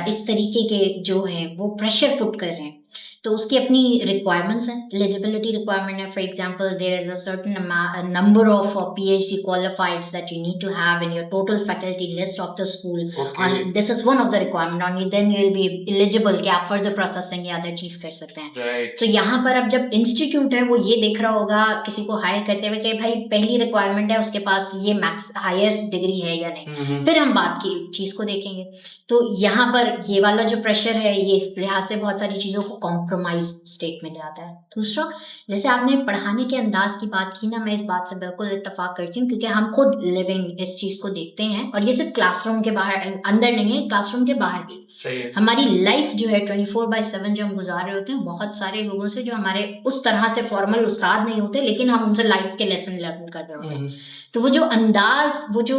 इस तरीके के जो हैं वो प्रेशर पुट कर रहे हैं, तो उसकी अपनी रिक्वायरमेंट्स हैं, एलिजिबिलिटी रिक्वायरमेंट है। For example there is a certain number of PhD qualifieds that you need to have in your total faculty list of the school, and this is one of the requirement, only then you will be eligible कि आप further processing या other चीज कर सकते हैं। तो यहाँ पर अब जब इंस्टीट्यूट है वो ये देख रहा होगा किसी को हायर करते हुए कि भाई पहली रिक्वायरमेंट है उसके पास ये मैक्स हायर डिग्री है या नहीं, फिर हम बात की चीज को देखेंगे। तो यहाँ पर ये वाला जो प्रेशर है, ये इस लिहाज से बहुत सारी चीज़ों को कॉम्प्रोमाइज स्टेट में ले आता है। दूसरा, जैसे आपने पढ़ाने के अंदाज की बात की ना, मैं इस बात से बिल्कुल इत्तेफाक करती हूँ, क्योंकि हम खुद लिविंग इस चीज़ को देखते हैं, और ये सिर्फ क्लासरूम के बाहर अंदर नहीं है, क्लासरूम के बाहर भी हमारी लाइफ जो है 24/7 जो हम गुजार रहे होते हैं बहुत सारे लोगों से, जो हमारे उस तरह से फॉर्मल उस्ताद नहीं होते, लेकिन हम उनसे लाइफ के लेसन लर्न कर रहे होते हैं। तो वो जो अंदाज, वो जो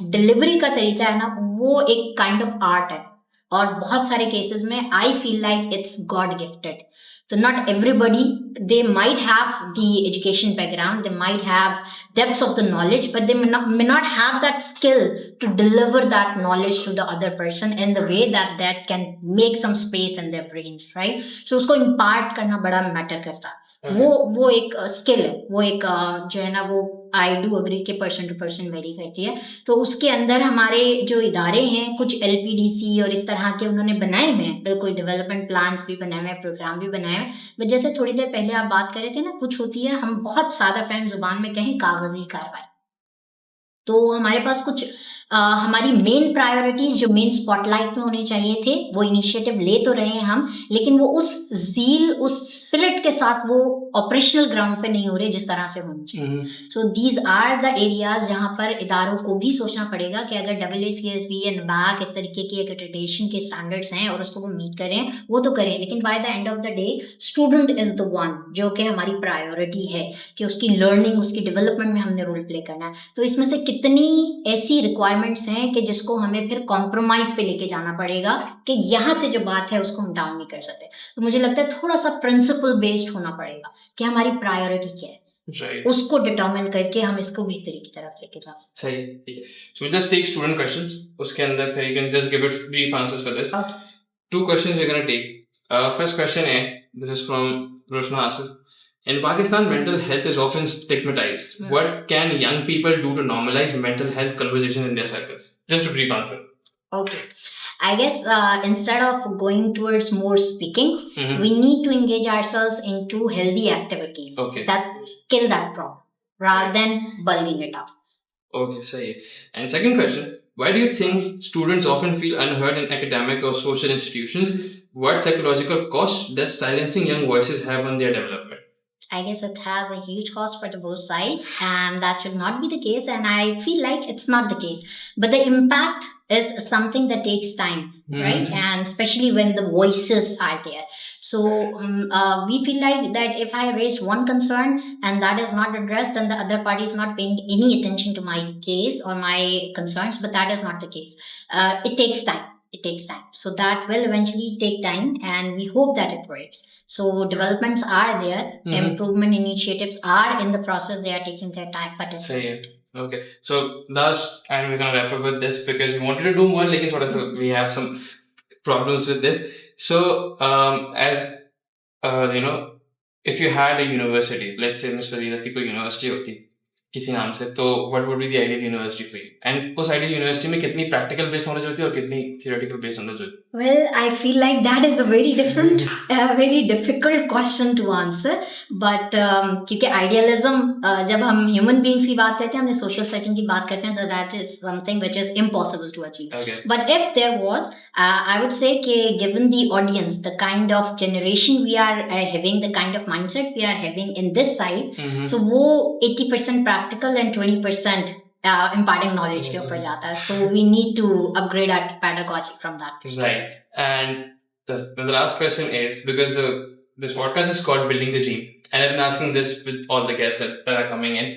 डिलीवरी का तरीका है ना, वो एक काइंड ऑफ आर्ट है, और बहुत सारे केसेस में आई feel like it's God gifted. So not everybody, they might have the education background, they might have depths of the knowledge, but they may not have that skill to deliver that knowledge to the other person in the way that can make some space in their brains, right? So उसको impart करना बड़ा matter करता है। वो एक skill है, वो एक जो है ना, वो आई डू अग्री के पर्सन टू पर्सन वेरी करती है। तो उसके अंदर हमारे जो इदारे हैं, कुछ LPDC और इस तरह के उन्होंने बनाए हुए हैं, बिल्कुल डेवलपमेंट प्लान्स भी बनाए हुए हैं, प्रोग्राम भी बनाए हुए हैं। बट जैसे थोड़ी देर पहले आप बात कर रहे थे ना, कुछ होती है, हम बहुत सादा फहम जुबान में कहें, कागजी कार्रवाई। तो हमारे पास कुछ हमारी मेन प्रायोरिटीज जो मेन स्पॉटलाइट में होने चाहिए थे, वो इनिशिएटिव ले तो रहे हैं हम, लेकिन वो उस ज़ील, उस स्पिरिट के साथ वो ऑपरेशनल ग्राउंड पे नहीं हो रहे जिस तरह से होने चाहिए। So these are the areas जहाँ पर इदारों को भी सोचना पड़ेगा कि अगर AACSB या NBAC इस तरीके की एक्रेडिटेशन के स्टैंडर्ड्स हैं और उसको वो मीट करें, वो तो करें, लेकिन bye the end of the day student is the one जो कि हमारी प्रायोरिटी है, कि उसकी लर्निंग, उसकी डेवलपमेंट में हमने रोल प्ले करना है। तो इसमें से कितनी ऐसी रिक्वायरमेंट्स हैं कि जिसको हमें फिर कॉम्प्रोमाइज पे लेके जाना पड़ेगा, कि यहाँ से जो बात है उसको हम डाउन नहीं कर सकते। तो मुझे लगता है थोड़ा सा प्रिंसिपल बेस्ड होना पड़ेगा कि हमारी प्रायोरिटी क्या है, Right. उसको डिटरमिन करके हम इसको बेहतरी की तरफ लेके जा सकते सही, ठीक है। So we just take student questions, उसके अंदर फिर you can just give it brief answers for this. Okay. 2 questions we're gonna take. First question है, this is from Roshna Asif. In Pakistan, mental health is often stigmatized. What can young people do to normalize mental health conversation in their circles? Just a brief answer. Okay. I guess instead of going towards more speaking, Mhm. we need to engage ourselves into healthy activities Okay. that kill that problem rather than bulking it up. Okay, sahi. And second question, why do you think students often feel unheard in academic or social institutions? What psychological cost does silencing young voices have on their development? I guess it has a huge cost for the both sides, and that should not be the case. And I feel like it's not the case. But the impact is something that takes time, right? And especially when the voices are there. So we feel like that if I raise one concern and that is not addressed, then the other party is not paying any attention to my case or my concerns. But that is not the case. It takes time. It takes time. So that will eventually take time, and we hope that it works. So developments are there, improvement initiatives are in the process. They are taking their time, but Say it. Okay. So last, and we're gonna wrap up with this because we wanted to do more. Like, sort of, we have some problems with this. So, as if you had a university, let's say Mr. Rati को university होती किसी नाम से, तो what would be the ideal university for you? And उस ideal university में कितनी practical based knowledge होती है और कितनी theoretical based knowledge होती है? well, I feel like that is a very different, very difficult question to answer. But क्योंकि idealism, जब हम human beings की बात करते हैं, हमने social setting की बात करते हैं, तो that is something which is impossible to achieve. Okay. But if there was, I would say कि given the audience, the kind of generation we are having, the kind of mindset we are having in this side, so वो 80% practical and 20% imparting knowledge के ऊपर जाता है. So we need to upgrade our pedagogy from that. Right. And the last question is, because this podcast is called Building the Dream, and I've been asking this with all the guests that are coming in.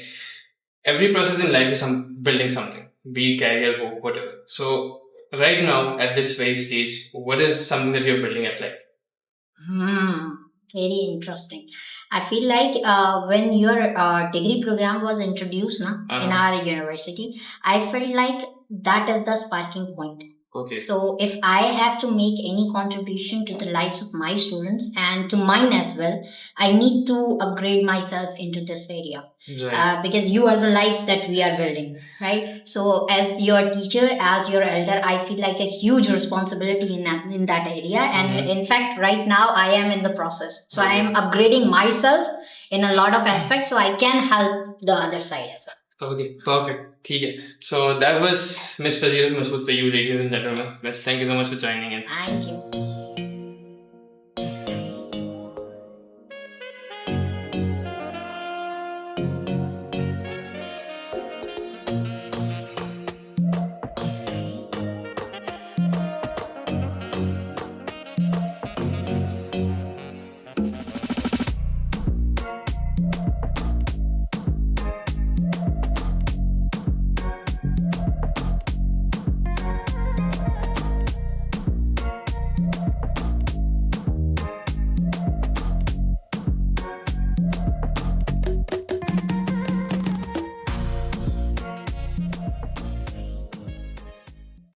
Every process in life is building something, be it career or whatever. So right now, at this very stage, what is something that you're building at life? Very interesting. I feel like when your degree program was introduced in our university, I felt like that is the sparking point. Okay. So if I have to make any contribution to the lives of my students and to mine as well, I need to upgrade myself into this area. Right. Because you are the lives that we are building, right? So as your teacher, as your elder, I feel like a huge responsibility in that area. And in fact, right now I am in the process. So I am upgrading myself in a lot of aspects so I can help the other side as well. Okay, perfect. So that was Miss Fazilat Masood for you, ladies and gentlemen. Miss, thank you so much for joining in. Thank you.